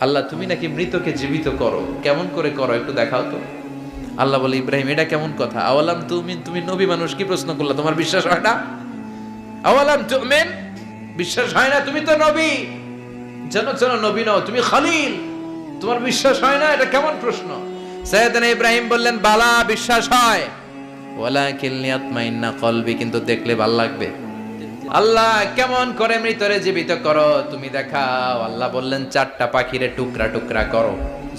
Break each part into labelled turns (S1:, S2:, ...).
S1: আল্লাহ তুমি নাকি মৃতকে জীবিত করো, কেমন করে করো একটু দেখাও তো। আল্লাহ বলে ইব্রাহিম এটা কেমন কথা, আওয়ালাম তুমিন, তুমি নবী মানুষ কি প্রশ্ন করলা, তোমার বিশ্বাস হয় না? আওয়ালাম তুমিন, বিশ্বাস হয় না? তুমি তো নবী, জানো জানো নবী নও, তুমি খলিল, তোমার বিশ্বাস হয় না? এটা কেমন প্রশ্ন? সাইয়েদনা ইব্রাহিম বললেন বালা, বিশ্বাস হয়, ওয়ালাকিন লিয়াতমাইন্না কলবি, কিন্তু দেখলে ভালো লাগবে। আল্লাহ কেমন করে মৃতরে জীবিত করো তুমি দেখাও। আল্লাহ বললেন চারটা পাখিরে টুকরা টুকরা করো,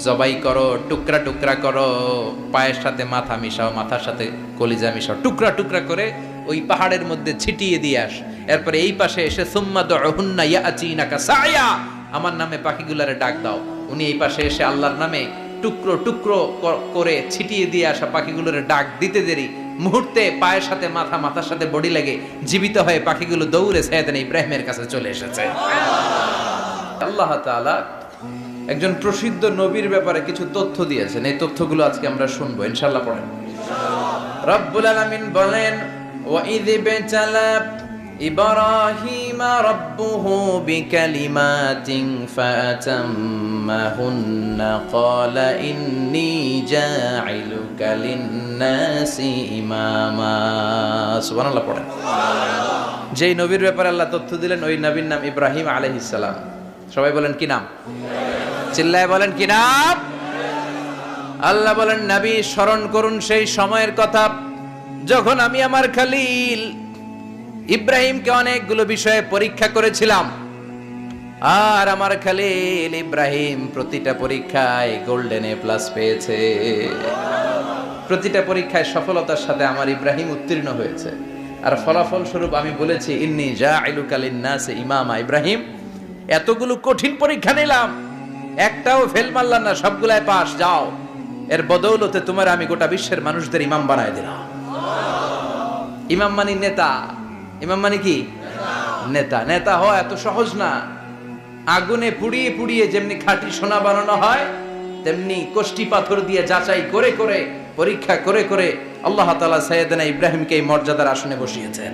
S1: জবাই করো, টুকরা টুকরা করো, পায়ের সাথে মাথা মিশাও, মাথার সাথে কলিজা মিশাও, টুকরা টুকরা করে ওই পাহাড়ের মধ্যে ছিটিয়ে দিয়ে আস। এরপরে এই পাশে এসে সুম্মা দুহুন্না ইয়াতিনাকা সায়া, আমার নামে পাখিগুলারে ডাক দাও। উনি এই পাশে এসে আল্লাহর নামে টুকরো টুকরো করে ছিটিয়ে দিয়ে আসা পাখিগুলোর ডাক দিতে দেরি মুহূর্তে পায়ের সাথে মাথা, মাথার সাথে বডি লাগে জীবিত হয়ে পাখিগুলো দৌড়ে সাইয়েদনা ইব্রাহিমের কাছে চলে এসেছে। আল্লাহ তাআলা একজন প্রসিদ্ধ নবীর ব্যাপারে কিছু তথ্য দিয়েছেন, এই তথ্যগুলো আজকে আমরা শুনবো ইনশাআল্লাহ। পড়েন। রব্বুল আলামিন বলেন ওয়া ইয বিতালা ইব্রাহিমা রাব্বুহু বিকালিমাতিন ফাতাম্মাহুন্না ক্বালা ইন্নী জাঈলুকা লিন-নাসি ইমামা। সুবহানাল্লাহ পড়েন। যেই নবীর ব্যাপারে আল্লাহ তথ্য দিলেন ওই নবীর নাম ইব্রাহিম আলাইহিস সালাম। সবাই বলেন কি নাম? চিল্লায় বলেন কি নাম? আল্লাহ বলেন নবী স্মরণ করুন সেই সময়ের কথা যখন আমি আমার খলিল ইব্রাহিমকে অনেকগুলো বিষয়ে পরীক্ষা করেছিলাম, আর আমার খলিল ইব্রাহিম প্রতিটা পরীক্ষায় গোল্ডেন এ প্লাস পেয়েছে। প্রতিটা পরীক্ষায় সফলতার সাথে আমার ইব্রাহিম উত্তীর্ণ হয়েছে। আর ফলাফল স্বরূপ আমি বলেছি ইন্নী জাঈলুকা লিন-নাসি ইমামা। ইব্রাহিম এতগুলো কঠিন পরীক্ষা নিলাম, একটাও ফেল মারলাম না, সবগুলাই পাস। যাও, এর বদৌলতে তোমার আমি গোটা বিশ্বের মানুষদের ইমাম বানায় দিলাম। ইমাম মানে নেতা। ইমাম মানে কি? নেতা। নেতা হওয়া এত সহজ না। আগুনে পুড়িয়ে পুড়িয়ে যেমনি খাঁটি সোনা বানানো হয়, তেমনি কষ্টি পাথর দিয়ে যাচাই করে করে পরীক্ষা করে করে আল্লাহ তাআলা সাইয়েদনা ইব্রাহিমকে এই মর্যাদার আসনে বসিয়েছেন।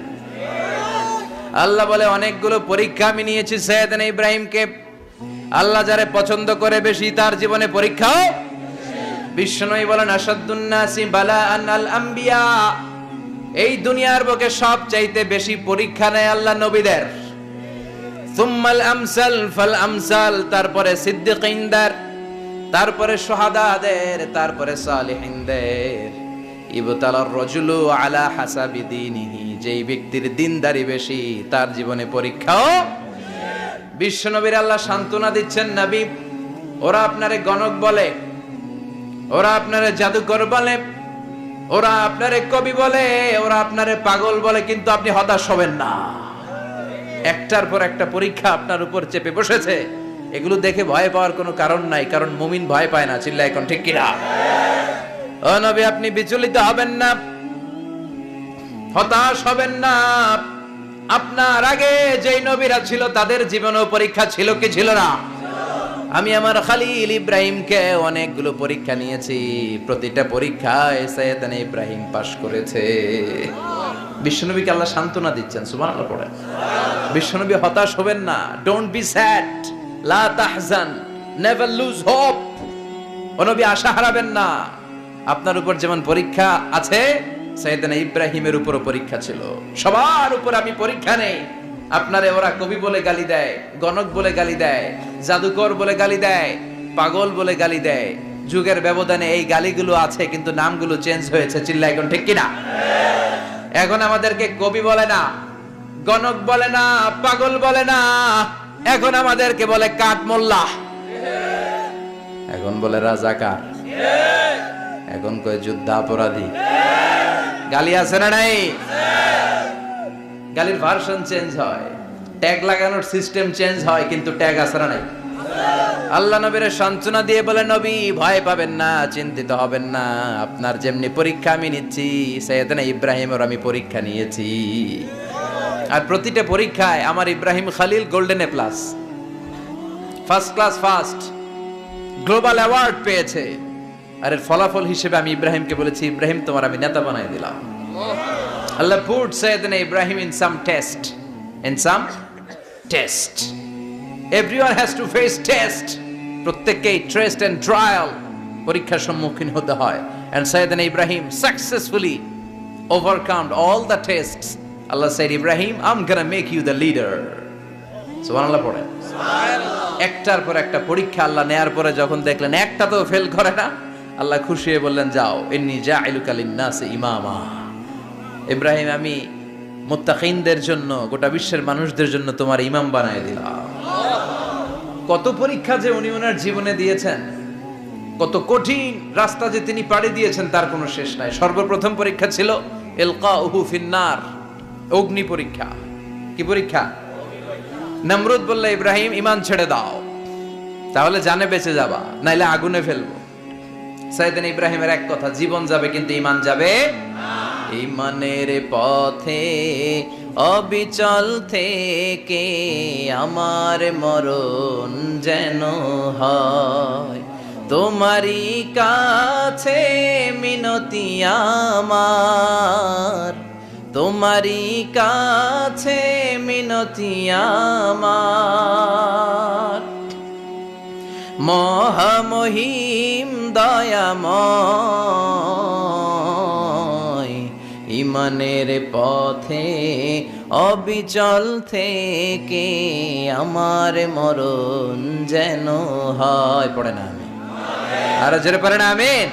S1: আল্লাহ বলে অনেকগুলো পরীক্ষা আমি নিয়েছি সাইয়েদনা ইব্রাহিমকে। আল্লাহ যারে পছন্দ করে বেশি তার জীবনে পরীক্ষাও। বিশ্বনবী বলেন আশাদ্দুন নাসি বালাআন আল আম্বিয়া। এই দুনিয়ার বুকে সবচাইতে বেশি পরীক্ষা নেয় আল্লাহ নবীদের। সুম্মাল আমসাল ফাল আমসাল, তারপরে সিদ্দিকিনদের, তারপরে শুহাদাদের, তারপরে সালিহিনদের। ইবতালার রাজুলু আলা হাসাবি দীনিহি, যেই ব্যক্তির দিনদারি বেশি তার জীবনে পরীক্ষাও। বিশ্বনবীর আল্লাহ সান্ত্বনা দিচ্ছেন নবী, ওরা আপনারে গণক বলে, ওরা আপনারে জাদুকর বলে, ওরা আপনারে কবি বলে, ওরা আপনারে পাগল বলে, কিন্তু আপনি হতাশ হবেন না। একটার পর একটা পরীক্ষা আপনার উপর চেপে বসেছে, এগুলো দেখে ভয় পাওয়ার কোনো কারণ নাই, কারণ মুমিন ভয় পায় না। চিল্লা এখন ঠিক কিনা? ও নবী আপনি বিচলিত হবেন না, হতাশ হবেন না। আপনার আগে যেই নবীরা ছিল তাদের জীবনেও পরীক্ষা ছিল কি ছিল না? আমি আমার খলিল ইব্রাহিমকে অনেকগুলো পরীক্ষা নিয়েছি, প্রতিটা পরীক্ষায় সাইয়েদনা ইব্রাহিম পাশ করেছে। বিশ্বনবীকে আল্লাহ সান্ত্বনা দিচ্ছেন। সুবহানাল্লাহ পড়ে। বিশ্বনবী হতাশ হবেন না। ডোন্ট বি স্যাড, লা তাহজান, নেভার লুজ হোপ। ও নবী আশা হারাবেন না। আপনার উপর যেমন পরীক্ষা আছে, সাইয়েদনা ইব্রাহিমের উপরও পরীক্ষা ছিল। সবার উপর আমি পরীক্ষা নেই। আপনারে ওরা কবি বলে গালি দেয়, গণক বলে গালি দেয়, জাদুকর বলে গালি দেয়, পাগল বলে গালি দেয়। যুগের ব্যবধানে এই গালিগুলো আছে, কিন্তু নামগুলো চেঞ্জ হয়েছে। চিল্লা এখন ঠিক কিনা? এখন আমাদেরকে কবি বলে না, গণক বলে না, পাগল বলে না, এখন আমাদেরকে বলে কাঠ মোল্লা, এখন বলে রাজাকার, এখন কয় যুদ্ধাপরাধী। গালি আছে না নাই? গালির ভার্সন চেঞ্জ হয়, ট্যাগ লাগানোর সিস্টেম চেঞ্জ হয়, কিন্তু ট্যাগ আছে না নাই? আল্লাহ নবীর সান্ত্বনা দিয়ে বলে নবী ভয় পাবেন না, চিন্তিত হবেন না। আপনার যেমনি পরীক্ষা আমি নিচ্ছি, সাইয়েদনা ইব্রাহিমের আমি পরীক্ষা নিয়েছি। আর প্রতিটা পরীক্ষায় আমার Ibrahim Khalil golden A plus, first class first, global award পেয়েছে। আর এর ফলাফল হিসেবে আমি ইব্রাহিমকে বলেছি ইব্রাহিম তোমার আমি নেতা বানাই দিলাম। Allah put Sayyidina Ibrahim in some test. In some test. Everyone has to face test. প্রত্যেককেই টেস্ট এন্ড ট্রায়াল, পরীক্ষার সম্মুখীন হতে হয়। And Sayyidna Ibrahim successfully overcome all the tests. Allah said, Ibrahim, I'm gonna make you the leader. সুবহানাল্লাহ পড়েন। একটার পর একটা পরীক্ষা আল্লাহ নেয়ার পরে যখন দেখলেন একটা তো ফেল করে না, আল্লাহ খুশি হয়ে বললেন, যাও, ইন্নী জাইলুকা লিন-নাসি ইমামা। ইব্রাহিম, আমি মুত্তাকিনদের জন্য, গোটা বিশ্বের মানুষদের জন্য তোমার ইমাম বানায় দিলাম। কত পরীক্ষা যে উনি ওনার জীবনে দিয়েছেন, কত কঠিন রাস্তা যে তিনি পাড়ি দিয়েছেন তার কোনো শেষ নাই। সর্বপ্রথম পরীক্ষা ছিল ইলকাউহু ফিন্নার, অগ্নি পরীক্ষা। কি পরীক্ষা? নমরুদ বলল, ইব্রাহিম ঈমান ছেড়ে দাও, তাহলে জানে বেঁচে যাবা, নাইলে আগুনে ফেলবো। সাইয়েদনা ইব্রাহিমের এক কথা, জীবন যাবে কিন্তু ঈমান যাবে না। ঈমানের পথে অবিচল থেকে আমার মরণ যেন হয়, তোমারই কাছে মিনতি আমার, তোমারই কাছে মিনতি আমার। মহামহিম দয়াময়, ঈমানের পথে অবিচল থেকে আমার মরণ যেন হয়। পড়ে না আমি আরো জোরে পড়ে না আমিন।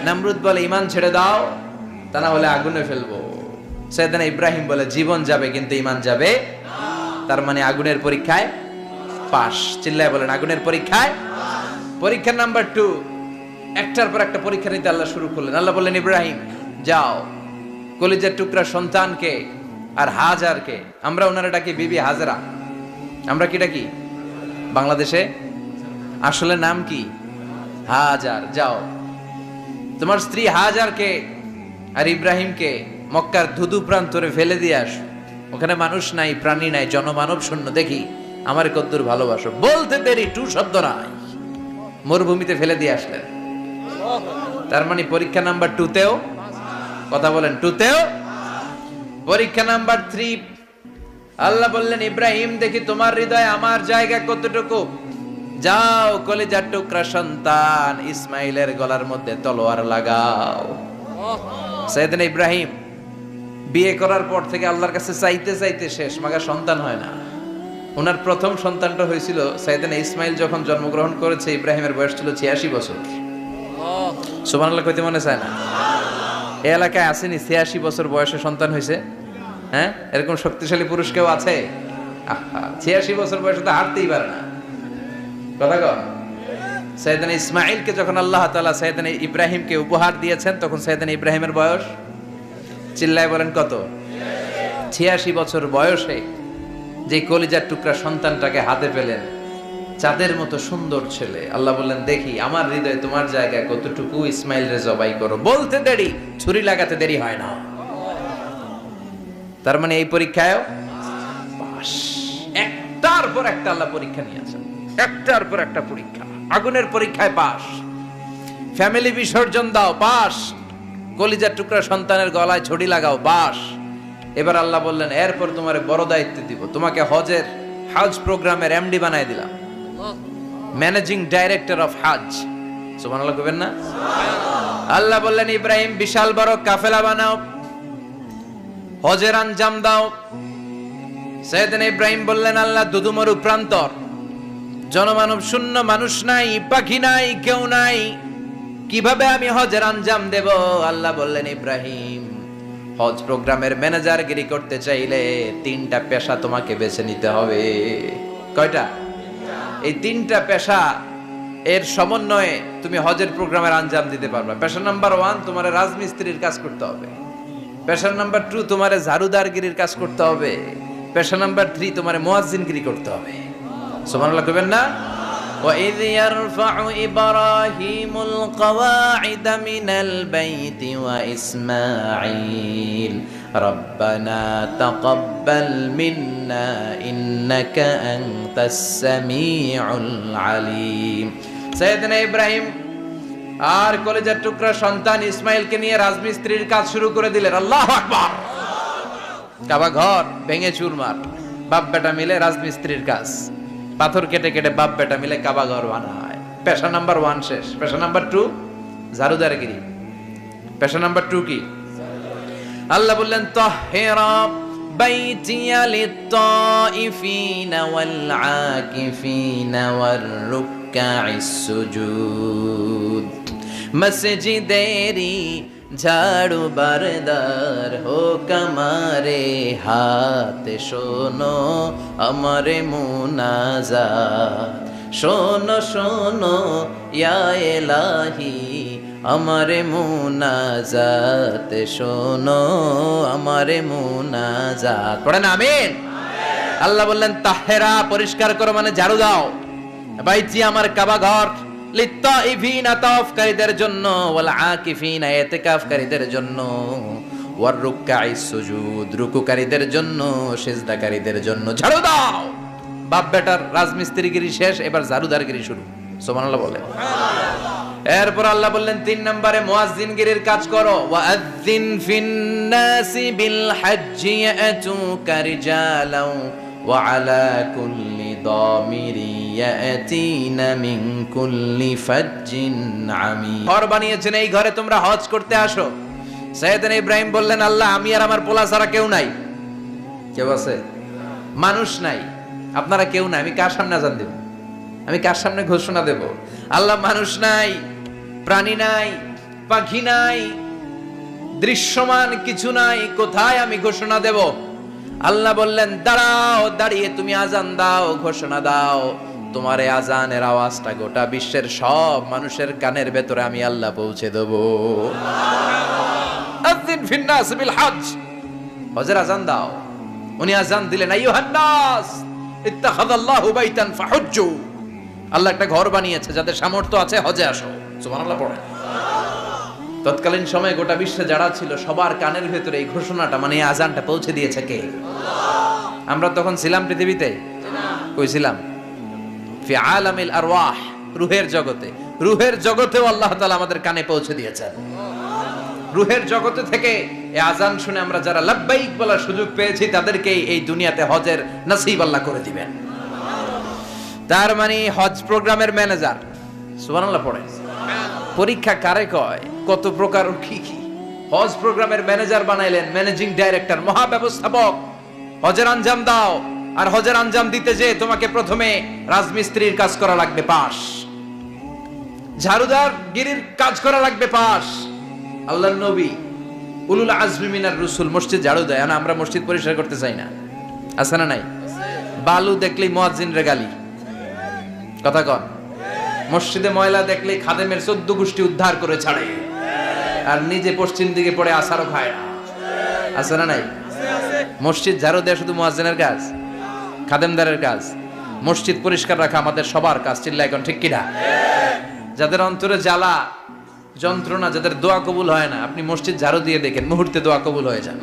S1: নমরুদ বলে, ঈমান ছেড়ে দাও, তা না হলে আগুনে ফেলবো। সাইয়েদনা ইব্রাহিম বলে, জীবন যাবে কিন্তু ঈমান যাবে না। তার মানে আগুনের পরীক্ষায় পাস। চিল্লায় বলেন, আগুনের পরীক্ষায়। পরীক্ষা নাম্বার 2, একটার পর একটা পরীক্ষা নিতে আল্লাহ শুরু করলেন। আল্লাহ বললেন, ইব্রাহিম যাও, কলিজার টুকরা সন্তানকে আর হাজারকে, আমরা ওনারা ডাকি বিবি হাজরা, আমরা কি ডাকি বাংলাদেশে, আসলে নাম কি হাজার, যাও তোমার স্ত্রী হাজারকে আর ইব্রাহিমকে মক্কার ধুধু প্রান্তরে ফেলে দিয়ে আসো, ওখানে মানুষ নাই, প্রাণী নাই, জনমানব শূন্য, দেখি আমার কদ্দুর ভালোবাসো। বলতে দেরি, টু শব্দ নাই, মরুভূমিতে ফেলে দিয়ে আসলেন। তার মানে পরীক্ষা নাম্বার 2তেও, কথা বলেন, 2তেও। পরীক্ষা নাম্বার 3, আল্লাহ বললেন, ইব্রাহিম দেখি তোমার হৃদয়ে আমার জায়গা কতটুকু, যাও কলিজার টুকরা সন্তান ইসমাইলের গলার মধ্যে তলোয়ার লাগাও। সাইয়েদনা ইব্রাহিম বিয়ে করার পর থেকে আল্লাহর কাছে চাইতে চাইতে শেষ, মাগা সন্তান হয় না। ওনার প্রথম সন্তানটা হয়েছিল সাইয়েদনা ইসমাইল যখন জন্মগ্রহণ করেছে, ইব্রাহিমের বয়স ছিল 86 বছর। সুবহানাল্লাহ কইতে মনে চায় না? এই এলাকায় আসেনি 86 বছর বয়সে সন্তান হয়েছে? হ্যাঁ, এরকম শক্তিশালী পুরুষ কেউ আছে? 86 বছর বয়সে তো হাঁটতেই পারে না। কথা কও। সাইয়েদনা ইসমাইলকে যখন আল্লাহ তাআলা সাইয়েদনা ইব্রাহিমকে উপহার দিয়েছেন, তখন সাইয়েদনা ইব্রাহিমের বয়স, চিল্লায় বলেন কত? 86 বছর বয়সে যে কলিজার টুকরা সন্তানটাকে হাতে পেলেন, চাঁদের মতো সুন্দর ছেলে। আল্লাহ বললেন, দেখি আমার হৃদয়ে তোমার জায়গায় কতটুকু, ইসমাইল রে জবাই করো। বলতে দেরি, ছুরি লাগাতে দেরি হয় না। তার মানে এই পরীক্ষায়ও পাস। একটার পর একটা আল্লাহ পরীক্ষা নিয়েছেন, একটার পর একটা পরীক্ষা। আগুনের পরীক্ষায় পাস, ফ্যামিলি বিসর্জন দাও, পাস। কলিজার টুকরা সন্তানের গলায় ছড়ি লাগাও, পাস। এবার আল্লাহ বললেন, এরপর তোমার বড় দায়িত্ব দিব, তোমাকে হজ প্রোগ্রামের এমডি বানাই দিলাম, ম্যানেজিং ডাইরেক্টর অফ হজ। সুবহানাল্লাহ কইবেন না? আল্লাহ বললেন, ইব্রাহিম বিশাল বড় কাফেলা বানাও, হজের আঞ্জাম দাও। সাইয়েদনা ইব্রাহিম বললেন, আল্লাহ দুদুমরু প্রান্তর, জনমানব শূন্য, মানুষ নাই, পাখি নাই, কেউ নাই, কিভাবে আমি হজের আঞ্জাম দেব? আল্লাহ বললেন, ইব্রাহিম হজ প্রোগ্রামের ম্যানেজারগিরি করতে চাইলে 3টা পেশা তোমাকে বেছে নিতে হবে। কয়টা? এই 3টা পেশা এর সমন্বয়ে তুমি হজের প্রোগ্রামের আঞ্জাম দিতে পারবে। পেশা নাম্বার 1, তোমার রাজমিস্ত্রির কাজ করতে হবে। পেশা নাম্বার 2, তোমার ঝাড়ুদারগিরির কাজ করতে হবে। পেশা নাম্বার 3, তোমার মুয়াজ্জিনগিরি করতে হবে। সুবহানাল্লাহ কইবেন না? وَإِذْ يَرْفَعُ إِبْرَاهِيمُ الْقَوَاعِدَ مِنَ الْبَيْتِ وَإِسْمَاعِيلُ رَبَّنَا تَقَبَّلْ مِنَّا إِنَّكَ أَنْتَ السَّمِيعُ الْعَلِيمُ। সাইয়েদনা ইব্রাহিম আর কলেজের টুকরা সন্তান ইসমাইলকে নিয়ে রাজমিস্ত্রির কাজ শুরু করে দিলেন। আল্লাহু আকবার। কাবা ঘর ভেঙে চুরমার, বাপ বেটা মিলে রাজমিস্ত্রির কাজ। পাথর কেটে কেটে বাপ বেটা মিলে কাবা ঘর বানায়। পেশা নাম্বার 1 শেষ। পেশা নাম্বার 2 ঝাড়ুদারগিরি। পেশা নাম্বার 2 কি? আল্লাহ বললেন তাহহিরা বাইতিয়া লিত-তাইফিনা ওয়াল আকিফিনা ওয়ার রুকআইস সুজুদ। মসজিদেরি ঝাড়ু বারদার হোক আমারে হাত, শোনো আমারে মুনাজাত। শোনো শোনো ইয়া ইলাহি আমারে মুনাজাত, শোনো আমারে মুনাজাত। পড়েন আমিন। আল্লাহ বললেন তাহেরা পরিষ্কার করো মানে ঝাড়ু দাও। বাইতি আমার কাবা ঘর, লিত্তাইফিনা তাওয়াফকারীদের জন্য, ওয়াল আকিফিনা ইতিকাফকারীদের জন্য, ওয়ার রুকআইস সুজুদ রুকুকারীদের জন্য, সিজদাকারীদের জন্য। ঝাড়ু দাও। বাপ বেটার রাজমিস্ত্রিগিরি শেষ, এবার ঝাড়ুদারগিরি শুরু। সুবহানাল্লাহ বলেন। এরপর আল্লাহ বললেন 3 নম্বরে মুয়াজ্জিনগিরির কাজ করো। ওয়াআযিন ফিন-নাসি বিল হজ্জি ইয়াতুকা রিজালাও ওয়া আলা কুল্লি দামিরি ইয়াতিনা মিন কুল্লি ফাজ্জিন আমিক। ঘর বানিয়েছেন, এই ঘরে তোমরা হজ করতে আসো। সাইয়েদনা ইব্রাহিম বললেন আল্লাহ আমি আর আমার পোলা ছাড়া কেউ নাই। কেউ আছে? মানুষ নাই, আপনারা কেউ নাই, আমি কার সামনে আযান দেব? আমি কার সামনে ঘোষণা দেব? আল্লাহ মানুষ নাই, প্রাণী নাই, পাখি নাই, দৃশ্যমান কিছু নাই, কোথায় আমি ঘোষণা দেব? আল্লাহ বললেন দাঁড়াও, দাঁড়িয়ে তুমি আজান দাও, ঘোষণা দাও। তোমার এই আজানের আওয়াজটা গোটা বিশ্বের সব মানুষের কানের ভেতরে আমি আল্লাহ পৌঁছে দেব। আযিন ফিন-নাস বিল হজ্জ, হজের আজান দাও। উনি আজান দিলেন আইয়ুহান নাস ইত্তাখাযাল্লাহু বাইতান ফাহুজ্জু। আল্লাহ একটা ঘর বানিয়েছে, যাদের সামর্থ্য আছে হজে আসো। সুবহানাল্লাহ পড়ে। তৎকালীন সময়ে গোটা বিশ্বে যারা ছিল সবার কানের ভেতরে এই ঘোষণাটা মানে এই আজানটা পৌঁছে দিয়েছে কে? আল্লাহ। আমরা তখন ছিলাম পৃথিবীতে? কই ছিলাম? ফি আলামিল আরওয়াহ, রূহের জগতে। রূহের জগতেও আল্লাহ তাআলা আমাদের কানে পৌঁছে দিয়েছেন। রূহের জগতে থেকে এই আজান শুনে আমরা যারা লাব্বাইক বলার সুযোগ পেয়েছি তাদেরকে এই দুনিয়াতে হজের নসিব আল্লাহ করে দিবেন। তার মানে হজ প্রোগ্রামের ম্যানেজার। সুবহানাল্লাহ পড়ে। পরীক্ষা কারে কয়? কত প্রকার কি কি। হজ প্রোগ্রামের ম্যানেজার বানাইলেন, ম্যানেজিং ডাইরেক্টর, মহাব্যবস্থাপক। হজের আঞ্জাম দাও, আর হজের আঞ্জাম দিতে যে তোমাকে প্রথমে রাজমিস্ত্রির কাজ করা লাগবে পাস, ঝাড়ুদার গিরির কাজ করা লাগবে পাস। আল্লাহর নবী উলুল আজমি মিনার রাসূল মসজিদ ঝাড়ু দেয়, না আমরা মসজিদ পরিষ্কার করতে চাই না? আছে না নাই? বালু দেখলেই মুয়াজ্জিনরে গালি, কথা কন। মসজিদে ময়লা দেখলেই খাদেমের 14 গোষ্ঠী উদ্ধার করে ছাড়ে, আর নিজে পশ্চিম দিকে পড়ে আসারও খায় না। আছে না নাই? মসজিদ ঝাড়ু দেয়া শুধু মুয়াজ্জিনের কাজ? খাদেমদারের কাজ? মসজিদ পরিষ্কার রাখা আমাদের সবার কাজ। চিল্লায় এখন ঠিক কিনা? যাদের অন্তরে জ্বালা যন্ত্রণা, যাদের দোয়া কবুল হয় না, আপনি মসজিদ ঝাড়ু দিয়ে দেখেন মুহূর্তে দোয়া কবুল হয়ে যাবে।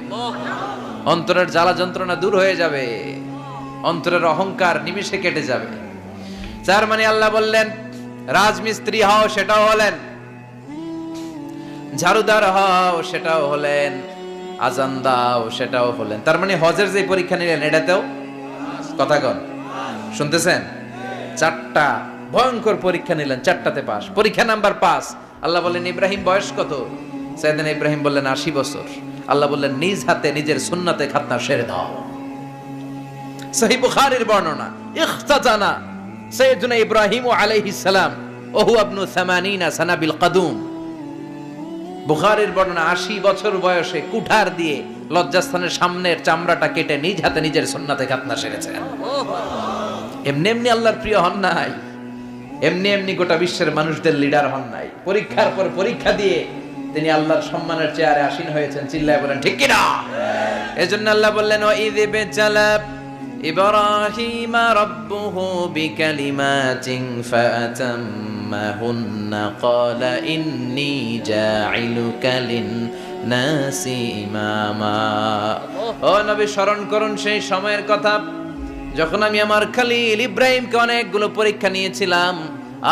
S1: অন্তরের জ্বালা যন্ত্রণা দূর হয়ে যাবে, অন্তরের অহংকার নিমিষে কেটে যাবে। তার মানে আল্লাহ বললেন রাজমিস্ত্রি হও, সেটাও হলেন, ঝাড়ুদার হও, সেটাও হলেন, আজান দাও, সেটাও হলেন। তার মানে হজের যে পরীক্ষা নিলেন এটাতেও, কথা কন, শুনতেছেন? 4টা ভয়ঙ্কর পরীক্ষা নিলেন, 4টাতে পাস। পরীক্ষা নাম্বার 5। আল্লাহ বললেন ইব্রাহিম বয়স কত? সাইয়েদনা ইব্রাহিম বললেন 80 বছর। আল্লাহ বললেন নিজ হাতে নিজের সুন্নাতে খাতনা সেরে দাও। সহিহ বুখারীর বর্ণনা, ইখতাতানা সাইয়েদনা ইব্রাহিম আলাইহিস সালাম ওহু ইবনু 80 সানা বিল কাদুম। বুখারীর বর্ণনা 80 বছর বয়সে কুঠার দিয়ে লজ্জাস্থানের সামনের চামড়াটা কেটে নিজ হাতে নিজের সুন্নাতে খাতনা সেরেছেন। এমনি এমনি আল্লাহর প্রিয় হন নাই, এমনি এমনি গোটা বিশ্বের মানুষদের লিডার হন নাই। পরীক্ষার পর পরীক্ষা দিয়ে তিনি আল্লাহর সম্মানের চেয়ারে আসীন হয়েছেন। চিল্লায় বলেন ঠিক কিনা? এজন্য আল্লাহ বললেন ওয়াইযি বিতালা ইব্রাহিমা রাব্বুহু বিকালিমাতিন ফাআতাম্মাহুন্না ক্বালা ইন্নী জাঈলুকা লিন-নাসি ইমামা। ও নবী স্মরণ করুন সেই সময়ের কথা যখন আমি আমার খলিল ইব্রাহিমকে অনেকগুলো পরীক্ষা নিয়েছিলাম,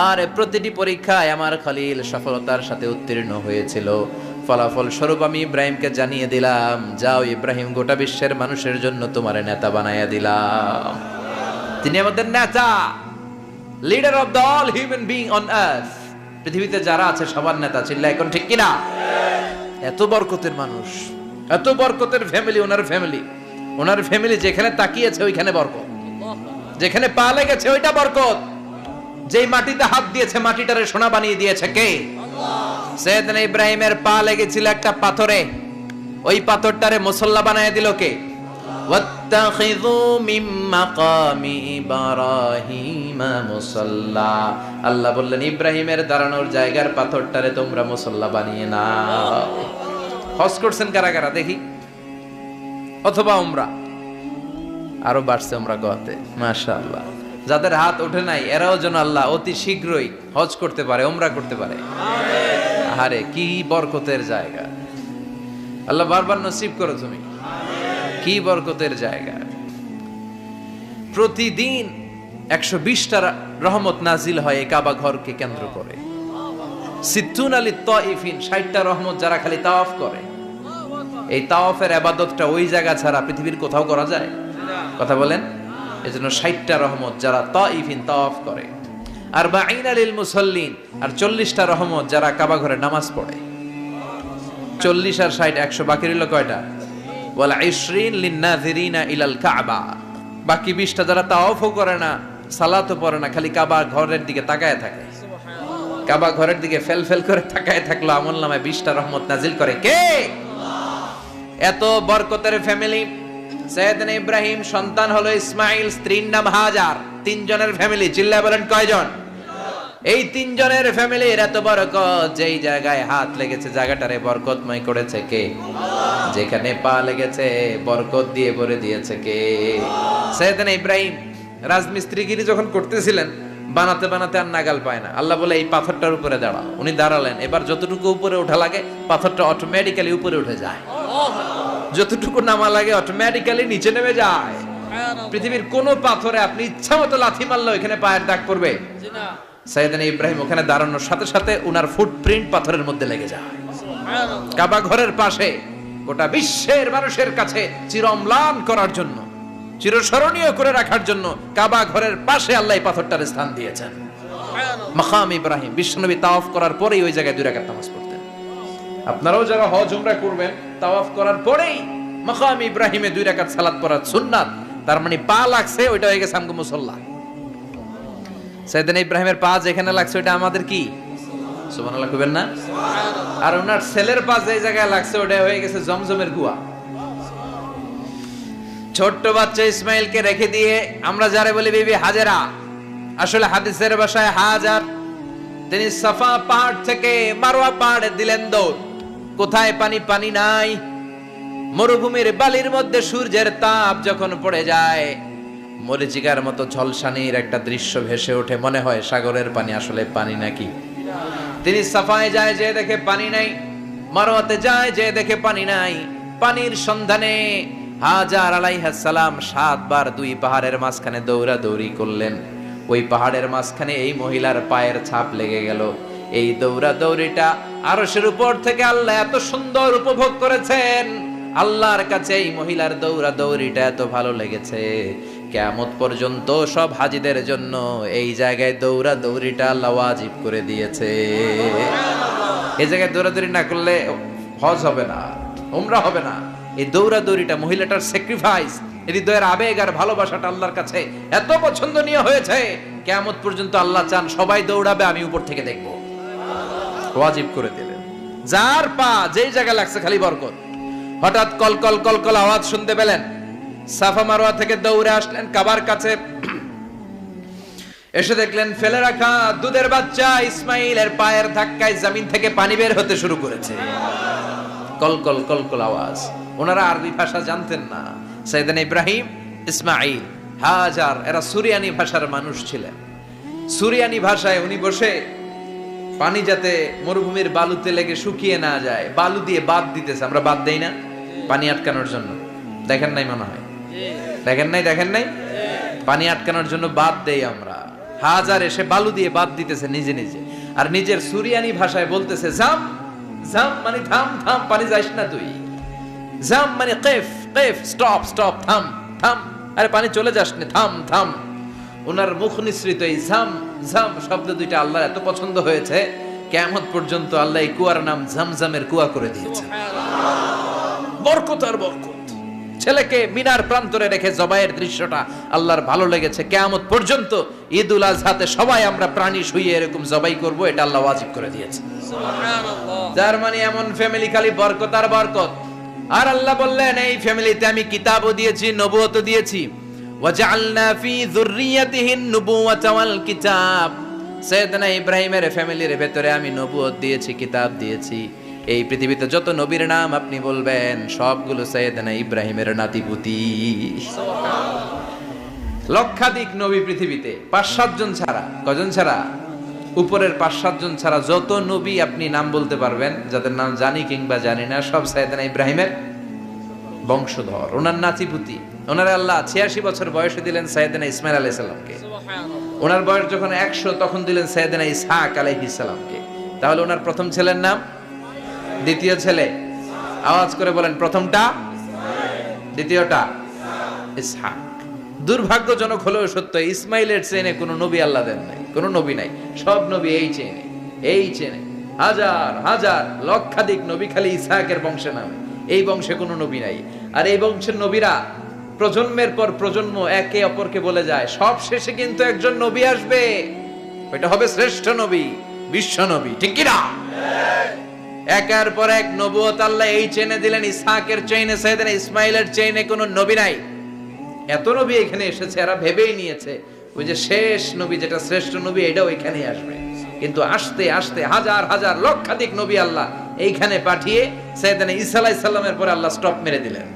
S1: আর প্রতিটি পরীক্ষায় আমার খলিল সফলতার সাথে উত্তীর্ণ হয়েছিল। ফলাফল স্বরূপ আমি ইব্রাহিমকে জানিয়ে দিলাম, যাও ইব্রাহিম, গোটা বিশ্বের মানুষের জন্য তোমার নেতা বানাইয়া দিলাম। তিনি আমাদের নেতা, leader of the all human being on earth. পৃথিবীতে যারা আছে সবার নেতা। চিল্লা এখন ঠিক কিনা? এত বরকতের মানুষ, এত বরকতের ফ্যামিলি, ওনার ফ্যামিলি যেখানে তাকিয়েছে ওইখানে বরকত, যেখানে পা লেগেছে ওইটা বরকত। যেই মাটিতে হাত দিয়েছে মাটিটারে সোনা বানিয়ে দিয়েছে কে? সৈয়দনা ইব্রাহিমের পা লেগেছিল একটা পাথরে, ওই পাথরটারে মুসল্লা বানিয়ে দিল কে? ওয়াত্তাখিযু মিন মাকামি ইব্রাহিমা মুসাল্লা। আল্লাহ বললেন ইব্রাহিমের দাঁড়ানোর জায়গার পাথরটারে তোমরা মুসল্লা বানিয়ে নাও। হজ করছেন কারা কারা দেখি? অথবা উমরা? আরো বাড়ছে উমরা গোয়াতে, মাশাআল্লাহ। যাদের হাত ওঠে নাই এরাও যেন আল্লাহ অতি শীঘ্রই হজ করতে পারে, উমরা করতে পারে। আরে কি বরকতের জায়গা, আল্লাহ বারবার নসিব করো তুমি। কি বরকতের জায়গা। প্রতিদিন 120টা রহমত নাজিল হয় এই কাবা ঘরকে কেন্দ্র করে। সিত্তুন আলী তাইফিন, 60টা রহমত যারা খালি তাওয়াফ করে। এই তাওয়াফের ইবাদতটা ওই জায়গা ছাড়া পৃথিবীর কোথাও করা যায়? কথা বলেন। এজন্য 60টা রহমত যারা তাইফিন তাওয়াফ করে। আর বাঈনা লিল মুসাল্লিন, আর 40টা রহমত যারা কাবা ঘরে নামাজ পড়ে। 40 আর 60 100, বাকি রইল কয়টা? ওয়াল 20 লিন-নাযিরিনা ইলাল কাবা। বাকি 20টা যারা তাওয়াফও করে না, সালাতও পড়ে না, খালি কাবা ঘরের দিকে তাকায় থাকে। কাবা ঘরের দিকে ফেল করে তাকায় থাকলো, আমলনামায় 20টা রহমত নাজিল করে কে? এত বরকতের ফ্যামিলি। সৈয়দনা ইব্রাহিম সন্তান হলো ইসমাইল, স্ত্রীর নাম হাজার। 3 জনের ফ্যামিলি। চিল্লায় বলেন কয়জন? এই 3 জনের ফ্যামিলির এত বরকত, যেই জায়গায় হাত লেগেছে জায়গাটারে বরকতময় করেছে কে? যেখানে পা লেগেছে বরকত দিয়ে ভরে দিয়েছে কে? সৈয়দনা ইব্রাহিম রাজমিস্ত্রিগিরি যখন করতেছিলেন, বানাতে বানাতে আর নাগাল পায় না। আল্লাহ বলে এই পাথরটার উপরে দাঁড়াও। উনি দাঁড়ালেন। এবার যতটুকু উপরে ওঠা লাগে পাথরটা অটোমেটিক্যালি উপরে উঠে যায়, যতটুকু নামা লাগে অটোমেটিক্যালি নিচে নেমে যায়। পৃথিবীর কোন পাথরে আপনি ইচ্ছা মতো লাথি মারলে ওখানে পায়ের দাগ পড়বে? সৈয়দনা ইব্রাহিম ওখানে দাঁড়ানোর সাথে সাথে উনার ফুটপ্রিন্ট পাথরের মধ্যে লেগে যায়। কাবা ঘরের পাশে গোটা বিশ্বের মানুষের কাছে চিরম্লান করার জন্য, চিরস্মরণীয় করে রাখার জন্য কাবা ঘরের পাশে আল্লাহ পাথরটার স্থান দিয়েছেন। মাকাম ইব্রাহিম। বিশ্বনবী তাওয়াফ করার পরেই ওই জায়গায় 2 রাকাত নামাজ পড়তেন। আপনারাও যারা হজ উমরা করবেন, তাওয়াফ করার পরেই মাকাম ইব্রাহিমে 2 রাকাত সালাত পড়া সুন্নাত। তার মানে পা লাগছে, ওইটা হয়ে গেছে আমগো মুসাল্লা। সৈয়দনা ইব্রাহিমের পা যেখানে লাগছে ওইটা আমাদের কি? সুবহানাল্লাহ কইবেন না? আর ওনার ছেলের পা যে জায়গায় লাগছে ওটা হয়ে গেছে জমজমের কুয়া। ছোট্ট বাচ্চা ইসমাইলকে রেখে দিয়ে আমরা যারে বলি বিবি হাজেরা, আসলে হাদিসের ভাষায় হাজার, তিনি সাফা পাহাড় থেকে মারওয়া পাহাড়ে দিলেন দৌড়। কোথায় পানি? পানি নাই। মরুভূমির বালির মধ্যে সূর্যের তাপ যখন পড়ে যায়, মরিচিকার মতো ঝলসানির একটা দৃশ্য ভেসে ওঠে, মনে হয় সাগরের পানি, আসলে পানি নাকি। তিনি সাফায় যায়, যে দেখে পানি নাই। মারওয়াতে যায়, যে দেখে পানি নাই। পানির সন্ধানে হাজার আলাইহিস সালাম 7 বার 2 পাহাড়ের মাঝখানে দৌড়াদৌড়ি করলেন। ওই পাহাড়ের মাঝখানে এই মহিলার পায়ের ছাপ লেগে গেল। এই দৌড়াদৌড়িটা আরশের উপর থেকে আল্লাহ এত সুন্দর উপভোগ করেছেন। আল্লাহর কাছে এই মহিলার দৌড়াদৌড়িটা এত ভালো লেগেছে, কিয়ামত পর্যন্ত সব হাজীদের জন্য এই জায়গায় দৌড়াদৌড়িটা আল্লাহ ওয়াজিব করে দিয়েছে। এই জায়গায় দৌড়াদৌড়ি না করলে হজ হবে না, উমরা হবে না। এই দৌড়াদৌড়িটা, মহিলাটার স্যাক্রিফাইস, হৃদয়ের আবেগ আর ভালোবাসাটা আল্লাহর কাছে এত পছন্দনীয় হয়েছে, কিয়ামত পর্যন্ত আল্লাহ চান সবাই দৌড়াবে, আমি উপর থেকে দেখব। ওয়াজিব করে দিলেন। যার পা যেই জায়গায় লাগছে খালি বরকত। হঠাৎ কলকল কলকল আওয়াজ শুনতে পেলেন। সাফা মারওয়া থেকে দৌড়ে আসলেন কাবার কাছে। এসে দেখলেন ফেলে রাখা দুধের বাচ্চা ইসমাইলের পায়ের ধাক্কায় জমিন থেকে পানি বের হতে শুরু করেছে। কলকল কলকল আওয়াজ। ওনারা আরবি ভাষা জানতেন না। সৈয়দনা ইব্রাহিম, ইসমাইল, হাজার এরা সুরিয়ানি ভাষার মানুষ ছিলেন। সুরিয়ানি ভাষায় উনি বসে পানি যাতে মরুভূমির বালুতে লেগে শুকিয়ে না যায়, বালু দিয়ে বাঁধ দিতেছে। আমরা বাঁধ দেই না পানি আটকানোর জন্য? দেখেন নাই মনে হয়? দেখেন নাই? পানি আটকানোর জন্য বাঁধ দেই আমরা। হাজার এসে বালু দিয়ে বাঁধ দিতেছে নিজে নিজে, আর নিজের সুরিয়ানি ভাষায় বলতেছে জাম জাম, মানে থাম থাম, পানি যাইস না তুই। জাম মানে কেফ কেফ, স্টপ স্টপ, থাম থাম, আরে পানি চলে যাস না, থাম থাম। ওনার মুখ নিঃসৃত এই ঝাম ঝাম শব্দ দুইটা আল্লাহর এত পছন্দ হয়েছে, কিয়ামত পর্যন্ত আল্লাহ এই কুয়ার নাম ঝমঝমের কুয়া করে দিয়েছেন। বরকত আর বরকত। ছেলেকে মিনার প্রান্তরে রেখে জবাইয়ের দৃশ্যটা আল্লাহর ভালো লেগেছে। কিয়ামত পর্যন্ত ঈদুল আজহাতে সবাই আমরা প্রাণী শুইয়ে এরকম জবাই করব, এটা আল্লাহ ওয়াজিব করে দিয়েছে। সুবহানাল্লাহ। যার মানে এমন ফ্যামিলি খালি বরকত আর বরকত। আর আল্লাহ বললেন এই ফ্যামিলিতে আমি কিতাবও দিয়েছি, নবুয়তও দিয়েছি। ওয়াজআলনা ফি যুররিয়াতিহিন নুবুওয়াতা ওয়াল কিতাব। সাইয়েদনা ইব্রাহিমের ফ্যামিলির ভেতরে আমি নবুয়ত দিয়েছি, কিতাব দিয়েছি। এই পৃথিবীতে যত নবীর নাম আপনি বলবেন সবগুলো সাইয়েদনা ইব্রাহিমের নাতিপুতি। লক্ষাধিক নবী পৃথিবীতে, 5-7 জন ছাড়া। কজন ছাড়া? উপরের 5-7 জন ছাড়া যত নবী আপনি নাম বলতে পারবেন, যাদের নাম জানি কিংবা জানি না, সব সাইয়েদনা ইব্রাহিমের বংশধর, ওনার নাতিপুতি। ওনার আল্লাহ 86 বছর বয়সে দিলেন সাইয়েদনা ইসমাইল আলাইহিস সালামকে। ওনার বয়স যখন 100 তখন দিলেন সাইয়েদনা ইসহাক আলাইহিস সালামকে। তাহলে ওনার প্রথম ছেলের নাম, দ্বিতীয় ছেলে আওয়াজ করে বলেন, প্রথমটা দ্বিতীয়টা ইসহাক। দুর্ভাগ্যজনক হলেও সত্য, ইসমাইলের চেনে কোনো নবী আল্লাহ দেন নাই, কোনো নবী নাই। সব নবী এই চেনে, এই চেনে। হাজার হাজার লক্ষাধিক নবী খালি ইসহাকের বংশে নামে, এই বংশে কোনো নবী নাই। আর এই বংশের নবীরা প্রজন্মের পর প্রজন্ম একে অপরকে বলে যায়, সব শেষে কিন্তু একজন নবী আসবে, ওইটা হবে শ্রেষ্ঠ নবী, বিশ্ব নবী। ঠিক কি না? একের পর এক নবুয়ত আল্লাহ এই চেনে দিলেন। ইসহাকের চেইনে, সাইয়েদনা ইসমাইলের চেইনে কোনো নবী নাই। এত নবী এখানে এসেছে, এরা ভেবেই নিয়েছে ওই যে শেষ নবী, যেটা শ্রেষ্ঠ নবী, এটাও এখানেই আসবে। কিন্তু আস্তে আস্তে হাজার হাজার লক্ষাধিক নবী আল্লাহ এইখানে পাঠিয়ে সাইয়েদনা ঈসা আলাইহিস সালামের পরে আল্লাহ স্টপ মেরে দিলেন।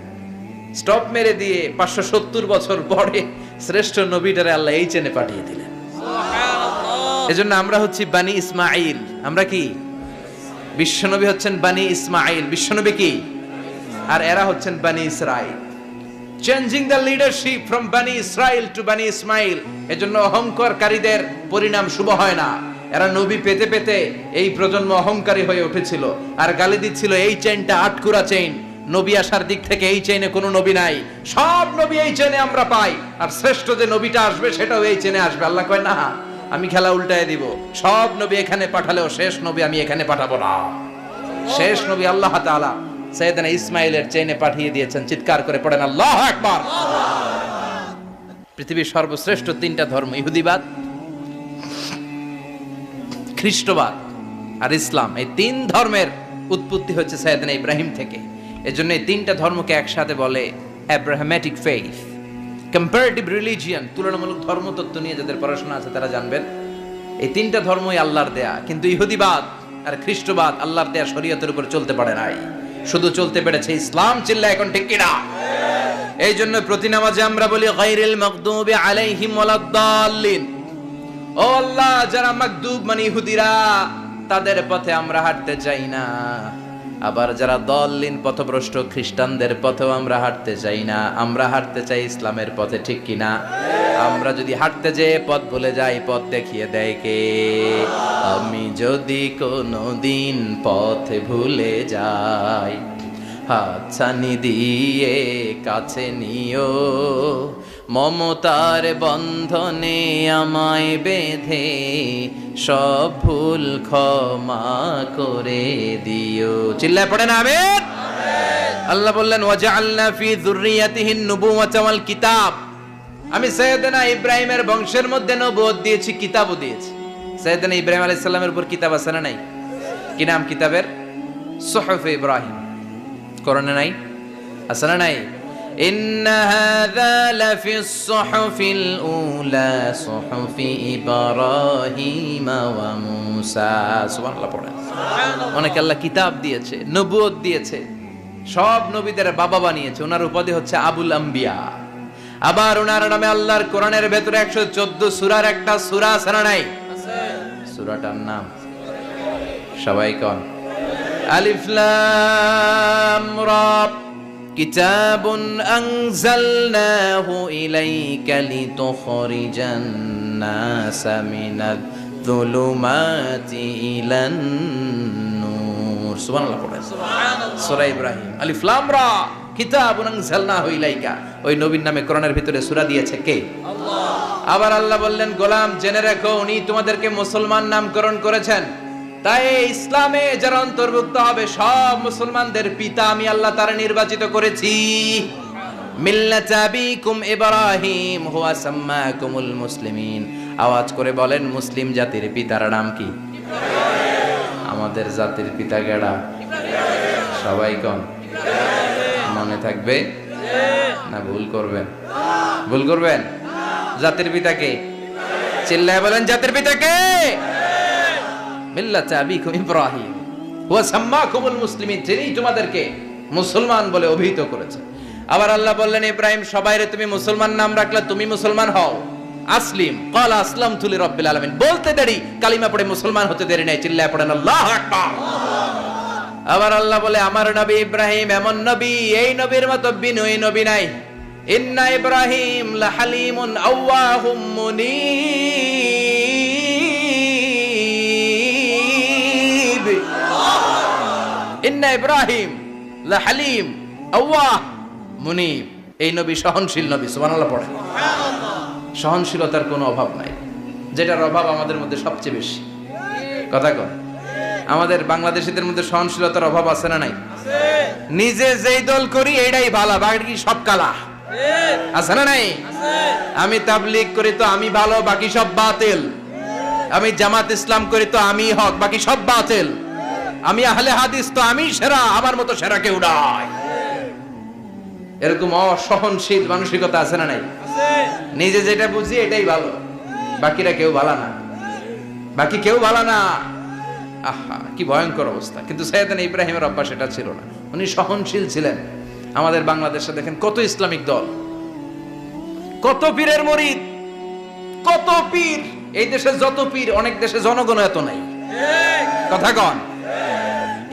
S1: স্টপ মেরে দিয়ে 570 বছর পরে শ্রেষ্ঠ নবীটারে আল্লাহ এই চেনে পাঠিয়ে দিলেন। সুবহানাল্লাহ। এজন্য আমরা হচ্ছি বানি ইসমাঈল। আমরা কি? বিশ্বনবী হচ্ছেন বানি ইসমাঈল, বিশ্বনবী কি? আর এরা হচ্ছেন বানি Israil. Changing the leadership from বানি ইসরাইল টু বানি ইসমাঈল। এজন্য অহংকারকারীদের পরিণাম শুভ হয় না। এরা নবী পেতে পেতে এই প্রজন্ম অহংকারী হয়ে উঠেছিল আর গালি দিচ্ছিল এই চেইনটা আটকুরা চেইন, নবী আসার দিক থেকে এই চেইনে কোনো নবী নাই, সব নবী এই চেইনে আমরা পাই, আর শ্রেষ্ঠ যে নবীটা আসবে সেটাও এই চেইনে আসবে। আল্লাহ কয় না, আমি খেলা উল্টায় দিব, সব নবী এখানে পাঠালেও শেষ নবী আমি এখানে পাঠাবো না। শেষ নবী আল্লাহ তাআলা সাইয়েদনা ইসমাইলের চেইনে পাঠিয়ে দিয়েছেন। চিৎকার করে পড়েন আল্লাহু আকবার। পৃথিবীর সর্বশ্রেষ্ঠ 3টা ধর্ম, ইহুদিবাদ, খ্রিস্টবাদ আর ইসলাম, এই 3 ধর্মের উৎপত্তি হচ্ছে সাইয়েদনা ইব্রাহিম থেকে। এজন্য এই 3টা ধর্মকে একসাথে বলে অ্যাব্রাহামেটিক ফেইথ, কম্পারেটিভ রিলিজিয়ন। তুলনামূলক ধর্মতত্ত্ব নিয়ে যাদের পড়াশোনা আছে তারা জানবেন এই 3টা ধর্মই আল্লাহর দেয়া। কিন্তু ইহুদিবাদ আর খ্রিস্টবাদ আল্লাহর দেয়া শরীয়তের উপর চলতে পারে নাই, শুধু চলতে পেরেছে ইসলাম। চিল্লা এখন ঠিক কিনা? এই জন্য প্রতি নামাজে আমরা বলি গায়রিল মাগদুবি আলাইহিম ওয়ালাদ-দাল্লিন। ও আল্লাহ, যারা মাগদুব মানে ইহুদিরা, তাদের পথে আমরা হাঁটতে চাই না। আবার যারা দল্লিন পথভ্রষ্ট খ্রিস্টানদের পথেও আমরা হাঁটতে চাই না। আমরা হাঁটতে চাই ইসলামের পথে। ঠিক কিনা? আমরা যদি হাঁটতে যেয়ে পথ ভুলে যাই, পথ দেখিয়ে দেয় কে? আমি যদি কোনোদিন পথে ভুলে যাই, হাতছানি দিয়ে কাছে নিও, মমতার বন্ধনে আমায় বেঁধে সব ভুল ক্ষমা করে দিও। চিল্লায় পড়েন আমিন। আল্লাহ বললেন ওয়াজআলনা ফি যুররিয়াতিহিন নুবুওয়াতা ওয়াল কিতাব। আমি সাইয়েদনা ইব্রাহিমের বংশের মধ্যে নবুয়ত দিয়েছি, কিতাবও দিয়েছি। সাইয়েদনা ইব্রাহিম আলাইহিস সালামের উপর কিতাব আছে না নাই? কি নাম কিতাবের? সুহুফে ইব্রাহিম। কোরআনে নাই? আছে না নাই? ইন্না হাযা লাফিস সুহুফিল উলা সুহুফি ইব্রাহিম ওয়া মূসা। সুবহানাল্লাহ পড়েন। অনেক আল্লাহ কিতাব দিয়েছে, নবুয়ত দিয়েছে, সব নবীদের বাবা বানিয়েছে। ওনার উপাধি হচ্ছে আবুল আম্বিয়া। আবার ওনার নামে আল্লাহর কোরআনের ভেতরে 114 সূরার একটা সূরা আছে না নাই? আছে। সূরাটার নাম সবাই কোন? আলিফ লাম রা। কিতাবুন আনজালনাহু ইলাইকা লিতুখরিজান নাসা মিনাল যুলুমাতি ইলান নূর। সুবহানাল্লাহ পড়েন। সুবহানাল্লাহ। সূরা ইব্রাহিম। আলিফ লাম রা। কিতাবুন আনজালনাহু ইলাইকা। ওই নবীর নামে কোরআনের ভিতরে সূরা দিয়েছে কে? আল্লাহ। আবার আল্লাহ বললেন, গোলাম জেনে রাখো উনি তোমাদেরকে মুসলমান নামকরণ করেছেন, তাই ইসলামে যারা অন্তর্ভুক্ত হবে সব মুসলমানদের পিতা আমি আল্লাহ তারা নির্বাচিত করেছি। মিল্লাত আবিকুম ইব্রাহিম হুয়া সাম্মাকুমুল মুসলিমিন। আওয়াজ করে বলেন, মুসলিম জাতির পিতার নাম কি? আমাদের জাতির পিতা গেডা? সবাই কোন? মনে থাকবে না ভুল করবেন? ভুল করবেন? জাতির পিতাকে চিল্লায় বলেন, জাতির পিতাকে। মিল্লাত আবিকুম ইব্রাহিম হুয়া সাম্মাকুমুল মুসলিমিন, যিনি তোমাদেরকে মুসলমান বলে অভিহিত করেছে। আবার আল্লাহ বললেন, ইব্রাহিম সবাইরে তুমি মুসলমান নাম রাখলে, তুমি মুসলমান হও। আসলিম ক্বালা আসলামতু লিরাব্বিল আলামিন, বলতে দেরি, কালিমা পড়ে মুসলমান হতে দেরি নাই, চিল্লায় পড়েন আল্লাহু আকবার। আবার আল্লাহ বলে, আমার নবী ইব্রাহিম এমন নবী, এই নবীর মতো বিনয়ী নবী নাই। ইন্না ইব্রাহিম লাহালিমুন আওয়াহুম মুনীব। ইন্না ইব্রাহিম লাহালিম আওয়াহ মুনীব, এই নবী সহনশীল নবী। সুবহানাল্লাহ পড়ে। সহনশীলতার কোনো অভাব নাই, যেটার অভাব আমাদের মধ্যে সবচেয়ে বেশি। কথা কন, আমাদের বাংলাদেশীদের মধ্যে সহনশীলতার অভাব আছে না নাই? নিজে যেই দল করি এইটাই ভালো, বাকি সব কালা। আছে না নাই? আমি তাবলীগ করি তো আমি ভালো, বাকি সব বাতিল। আমি জামাত ইসলাম করি তো আমি হক, বাকি সব বাতিল। আমি আহলে হাদিস তো আমি সেরা, আমার মতো সেরা কেউ নাই। এরকম অসহনশীল মানসিকতা আছে না নাই? নিজে যেটা বুঝি এটাই ভালো, বাকিরা কেউ ভালো না, বাকি কেউ ভালো না। আহা, কি ভয়ঙ্কর অবস্থা। কিন্তু সাইয়েদনা ইব্রাহিমের অভ্যাস সেটা ছিল না, উনি সহনশীল ছিলেন। আমাদের বাংলাদেশে দেখেন কত ইসলামিক দল, কত পীরের মুরিদ, কত পীর। এই দেশে যত পীর, অনেক দেশে জনগণ এত নাই। কথা কন,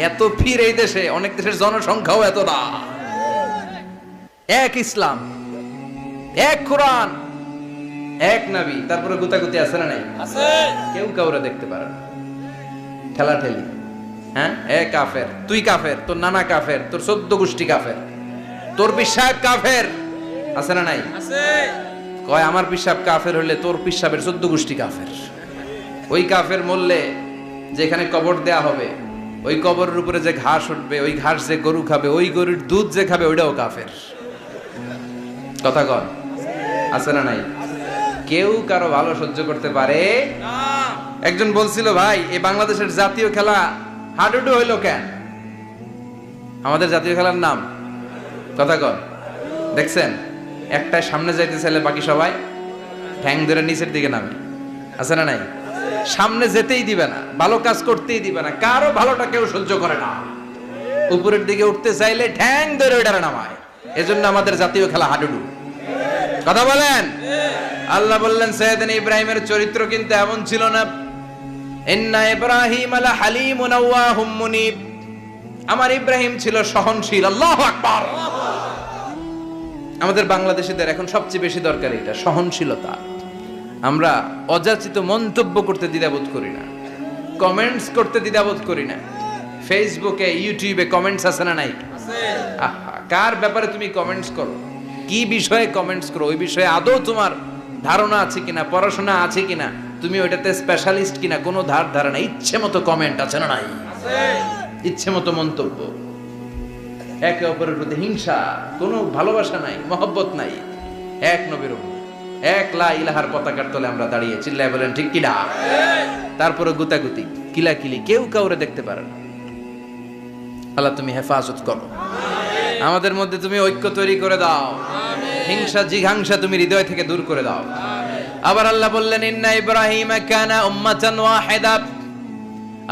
S1: এত পীর এই দেশে, অনেক দেশের জনসংখ্যাও এত না। এক ইসলাম, এক কোরআন, এক নবী, তারপরে গুতাগুতি আছে না নাই? কেউ কাউরে দেখতে পারে না, ঠেলাঠেলি। হ্যাঁ, এ কাফের, তুই কাফের, তোর নানা কাফের, তোর 14 গোষ্ঠী কাফের, তোর পিসাব কাফের, আছে না নাই? কয় আমার পিসাব কাফের হলে তোর পিসাবের 14 গোষ্ঠী কাফের। ওই কাফের মরলে যেখানে কবর দেয়া হবে, ওই কবরের উপরে যে ঘাস উঠবে, ওই ঘাস যে গরু খাবে, ওই গরুর দুধ যে খাবে, ওইটাও কাফের। কথা কন, আছে না নাই? কেউ কারো ভালো সহ্য করতে পারে না। একজন বলছিল, ভাই এই বাংলাদেশের জাতীয় খেলা হাডুডু হইলো কেন? আমাদের জাতীয় খেলার নাম, কথা কন, দেখছেন একটা সামনে যাইতে চাইলে বাকি সবাই ঠ্যাং ধরে নিচের দিকে নামে। আছে না নাই? সামনে যেতেই দিবে না, ভালো কাজ করতেই দিবে না, কারো ভালোটা কেউ সহ্য করে না। উপরের দিকে উঠতে চাইলে ঠ্যাং ধরে ওইটারে নামায়। এজন্য আমাদের জাতীয় খেলা হাডুডু। কথা বলেন। আল্লাহ বললেন, সাইয়েদনা ইব্রাহিমের চরিত্র কিন্তু এমন ছিল না। ইন্না ইব্রাহিম লাহালিমুন আওয়াহুম মুনীব, আমার ইব্রাহিম ছিল সহনশীল। আল্লাহু আকবার। আমাদের বাংলাদেশীদের এখন সবচেয়ে বেশি দরকার এটা, সহনশীলতা। আমরা অযাচিত মন্তব্য করতে দ্বিধাবোধ করি না, কমেন্টস করতে দ্বিধাবোধ করি না। ফেসবুকে, ইউটিউবে কমেন্টস আছে না নাই? আহা, কার ব্যাপারে তুমি কমেন্টস করো, কি বিষয়ে কমেন্টস করো, ওই বিষয়ে আদৌ তোমার ধারণা আছে কিনা, পড়াশোনা আছে কিনা, তুমি ওইটাতে স্পেশালিস্ট কিনা, কোনো ধারণা। ইচ্ছে মতো কমেন্ট আছে না নাই? ইচ্ছে মতো মন্তব্য, একে অপরের প্রতি হিংসা, কোনো ভালোবাসা নাই, মহব্বত নাই। এক নবীর উপর, এক লা ইলাহার পতাকার তলে আমরা দাঁড়িয়ে, চিল্লায় বলেন ঠিক কিনা? তারপরে গুতাগুতি, কিলাকিলি, কেউ কাউরে দেখতে পারে না। আল্লাহ তুমি হেফাজত করো, আমাদের মধ্যে তুমি ঐক্য তৈরি করে দাও, হিংসা জিঘাংসা তুমি হৃদয় থেকে দূর করে দাও। আবার আল্লাহ বললেন, ইন্না ইব্রাহিম কানা উম্মাতান ওয়াহিদা,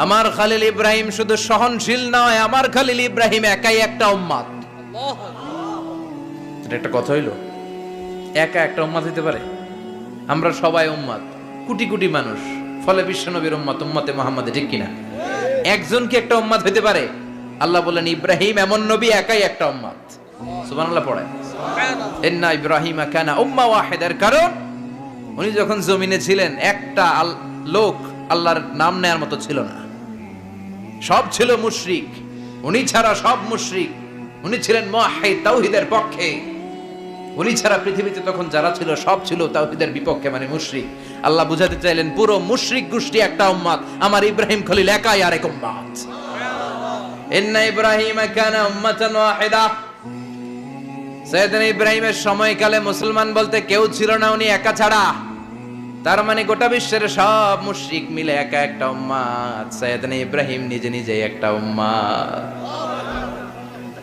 S1: আমার খলিল ইব্রাহিম শুধু সহনশীল নয়, আমার খলিল ইব্রাহিম একাই একটা উম্মত। এটা একটা কথা হইলো, একা একটা উম্মত হইতে পারে? আমরা সবাই উম্মত, কোটি কোটি মানুষ, ফলে বিশ্ব নবীর উম্মত, উম্মতে মুহাম্মদে, ঠিক কিনা? একজন কি একটা উম্মত হইতে পারে? আল্লাহ বললেন, ইব্রাহিম এমন নবী, একাই একটা উম্মত। সুবহানাল্লাহ পড়ে। ইন্না ইব্রাহিম কানা উম্মাহ ওয়াহিদার কারণ উনি যখন জমিনে ছিলেন একটা লোক আল্লাহর নাম নেয়ার মতো ছিল না, সব ছিল মুশরিক, উনি ছাড়া সব মুশরিক। উনি ছিলেন মুওয়াহহিদ, তাওহীদের পক্ষে। উনি ছাড়া পৃথিবীতে তখন যারা ছিল সব ছিল তাওহীদের বিপক্ষে, মানে মুশরিক। আল্লাহ বুঝাতে চাইলেন পুরো মুশরিক গোষ্ঠী একটা উম্মত, আমার ইব্রাহিম খলিল একাই আরেক উম্মত। ইন্না ইব্রাহিম কানা উম্মাতান ওয়াহিদা। সাইয়েদনা ইব্রাহিমের সময়কালে মুসলমান বলতে কেউ ছিল না, উনি একা ছাড়া। তার মানে গোটা বিশ্বের সব মুশরিক মিলে একা একটা উম্মত, সাইয়েদনা ইব্রাহিম নিজে নিজে একটা উম্মত।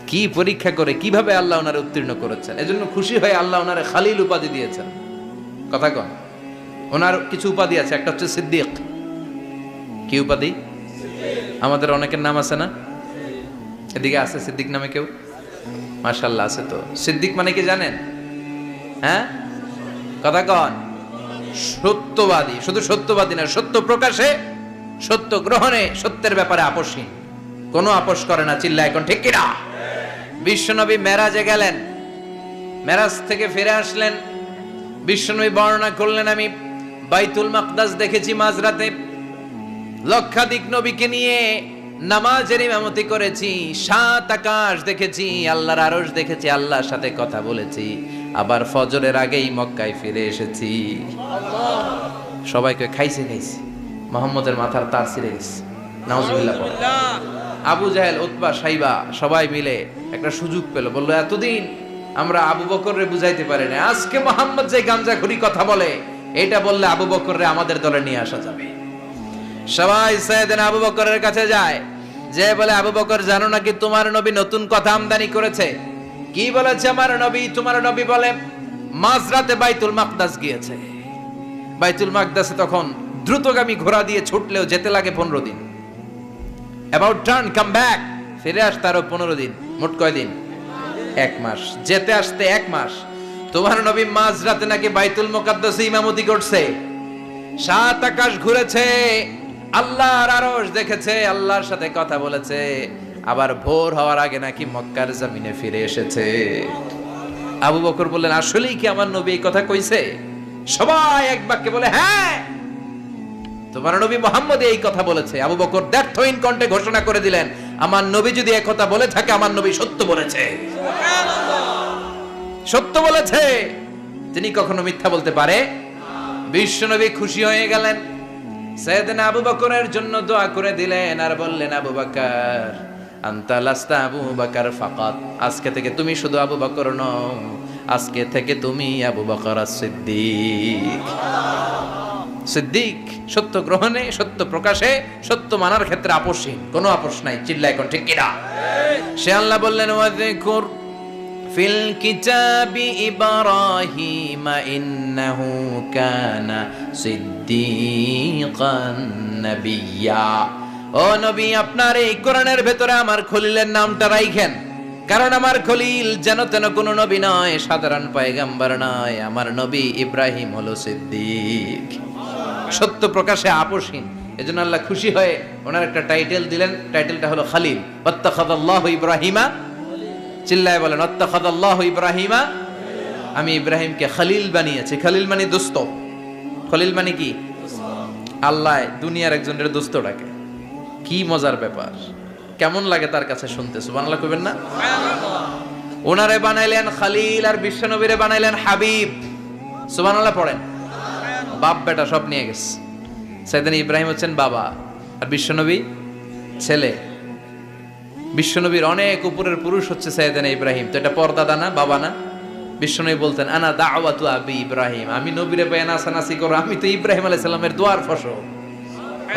S1: কি পরীক্ষা করে কিভাবে আল্লাহ ওনারে উত্তীর্ণ করেছেন, এজন্য খুশি হয়ে আল্লাহ ওনারে খালিল উপাধি দিয়েছেন। কথা কন, ওনার কিছু উপাধি আছে, একটা হচ্ছে সিদ্দিক। কি উপাধি? আমাদের অনেকের নাম আছে না, এদিকে আছে সিদ্দিক নামে কেউ? মাশাআল্লাহ আছে। তো সিদ্দিক মানে কি জানেন? হ্যাঁ, কথা কন। সত্যবাদী, শুধু সত্যবাদী না, সত্য প্রকাশে, সত্য গ্রহণে, সত্যের ব্যাপারে আপোষহীন, কোনো আপোষ করে না। চিল্লা এখন ঠিক কিনা? বিশ্বনবী মেরাজে গেলেন, মেরাজ থেকে ফিরে আসলেন, বিশ্বনবী বর্ণনা করলেন আমি বাইতুল মাকদাস দেখেছি মাঝরাতে, লক্ষাধিক নবীকে নিয়ে নামাজের ইমামতি করেছি, 7 আকাশ দেখেছি, আল্লাহর আরশ দেখেছি, আল্লাহর সাথে কথা বলেছি, আবার ফজরের আগেই মক্কায় ফিরে এসেছি। সবাইকে খাইছে খাইছে, মুহাম্মদের মাথার তার ছিঁড়ে গেছে, নাউজুবিল্লাহ। আবু জাহেল, উতবা, সাইবা সবাই মিলে একটা সুযোগ পেল, বললো এতদিন আমরা আবু বকররে বুঝাইতে পারি না, আজকে মুহাম্মদ যে গাঁজাখুরি কথা বলে এটা বললে আবু বকররে আমাদের দলে নিয়ে আসা যাবে। সবাই সাইয়েদনা আবু বকরের কাছে যায়, যে বলে আবু বকর জানো নাকি তোমার নবী নতুন কথা আমদানি করেছে? কি বলেছে আমার নবী? তোমার নবী বলে মাঝরাতে বাইতুল মাকদাস গিয়েছে। বাইতুল মাকদাসে তখন দ্রুতগামী ঘোড়া দিয়ে ছুটলেও যেতে লাগে 15 দিন। অ্যাবাউট টার্ন কাম ব্যাক, ফিরে আসতে আরো 15 দিন, মোট কয় দিন? 1 মাস, যেতে আসতে 1 মাস। তোমার নবী মাঝরাতে নাকি বাইতুল মুকাদ্দাসে ইমামতি করছে, 7 আকাশ ঘুরেছে, আল্লাহর আরশ দেখেছে, আল্লাহর সাথে কথা বলেছে, আবার ভোর হওয়ার আগে নাকি মক্কার জমিনে ফিরে এসেছে। আবু বকর বললেন আসলেই কি আমার নবী এই কথা কইছে? সবাই এক বাক্যে বলে হ্যাঁ, তোমার নবী মুহাম্মদ এই কথা বলেছে। আবু বকর দ্ব্যর্থহীন কণ্ঠে ঘোষণা করে দিলেন, আমার নবী যদি এই কথা বলে থাকে, আমার নবী সত্য বলেছে, সত্য বলেছে, তিনি কখনো মিথ্যা বলতে পারে? বিশ্বনবী খুশি হয়ে গেলেন, সাইয়েদনা আবু বকরের জন্য দোয়া করে দিলেন, আর বললেন আবু বকর আনতা লাস্তা আবু বকর ফাকাত, আজকে থেকে তুমি শুধু আবু বকর নও, আজকে থেকে তুমি আবু বকর as-সিদ্দিক। সিদ্দিক সত্য গ্রহণে, সত্য প্রকাশে, সত্য মানার ক্ষেত্রে আপোষহীন, কোনো আপোষ নাই। চিল্লা এখন ঠিক কিনা? সে আল্লাহ বললেন ওয়াযকুর ফিল কিতাবি ইব্রাহিম ইন্নাহু কানা সিদ্দিকান নাবিয়্যা। ও নবী, আপনার এই কোরআনের ভেতরে আমার খলিলের নামটা রাখেন, কারণ আমার খলিল যেন তেন কোনো নবী নয়, সাধারণ পয়গম্বর নয়, আমার নবী ইব্রাহিম হলো সিদ্দিক, সত্য প্রকাশে আপোষহীন। এজন্য আল্লাহ খুশি হয়ে ওনার একটা টাইটেল দিলেন, টাইটেলটা হলো খালিল। ওয়াত্তাখাযাল্লাহু ইব্রাহিমা, চিল্লায় বলেন ওয়াত্তাখাযাল্লাহু ইব্রাহিমা, আমি ইব্রাহিমকে খালিল বানিয়েছি। খালিল মানে দোস্ত। খলিল মানে কি? আল্লাহ দুনিয়ার একজনের দোস্ত ডাকে, কি মজার ব্যাপার, কেমন লাগে তার কাছে শুনতে? সুবহানাল্লাহ কইবেন না? ওনারে বানাইলেন খালিল, আর বিশ্বনবীরে বানাইলেন হাবিব। সুবহানাল্লাহ পড়েন। বাপ বেটা সব নিয়ে গেছে। সাইয়েদনা ইব্রাহিম হচ্ছেন বাবা, আর বিশ্বনবী ছেলে। বিশ্বনবীর অনেক উপরের পুরুষ হচ্ছে সাইয়েদনা ইব্রাহিম। তো এটা পরদাদা না, বাবা না? বিশ্বনবী বলতেন আনা দাওয়াতু আবি ইব্রাহিম, আমি নবীরে পেয়ে নাচানাচি করো, আমি তো ইব্রাহিম আলাইহিস সালামের দোয়ার ফসল।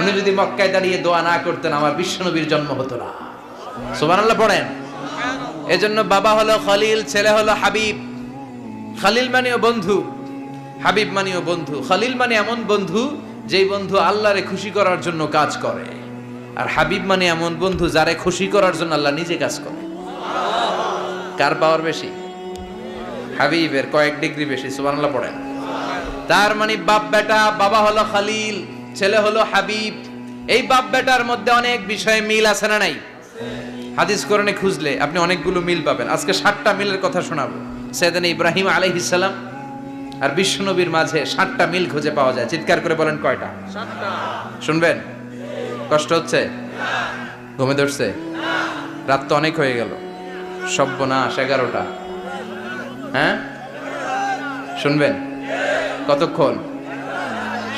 S1: উনি যদি মক্কায় দাঁড়িয়ে দোয়া না করতেন, আমার বিশ্বনবীর জন্ম হতো না। সুবহানাল্লাহ পড়েন। এজন্য বাবা হলো খলিল, ছেলে হলো হাবিব। খলিল মানেও বন্ধু, হাবিব মানেও বন্ধু। খলিল মানে এমন বন্ধু যেই বন্ধু আল্লাহরে খুশি করার জন্য কাজ করে, আর হাবিব মানে এমন বন্ধু যারে খুশি করার জন্য আল্লাহ নিজে কাজ করে। কার পাওয়ার বেশি? হাবিবের কয়েক ডিগ্রি বেশি। সুবহানাল্লাহ পড়েন। তার মানে বাপ বেটা, বাবা হলো খলিল, ছেলে হলো হাবিব। এই বাপ বেটার মধ্যে অনেক বিষয়ে মিল আছে না নাই? হাদিস কোরআনে খুঁজলে আপনি অনেকগুলো মিল পাবেন। আজকে 7টা মিলের কথা শোনাবো। সাইয়েদনা ইব্রাহিম আলাইহিস সালাম আর বিশ্বনবীর মাঝে 7টা মিল খুঁজে পাওয়া যায়। চিৎকার করে বলেন কয়টা? 7টা। শুনবেন? কষ্ট হচ্ছে? ঘুমে ধরছে? রাত তো অনেক হয়ে গেল। সর্বনাশ, 11টা। হ্যাঁ, শুনবেন? কতক্ষণ?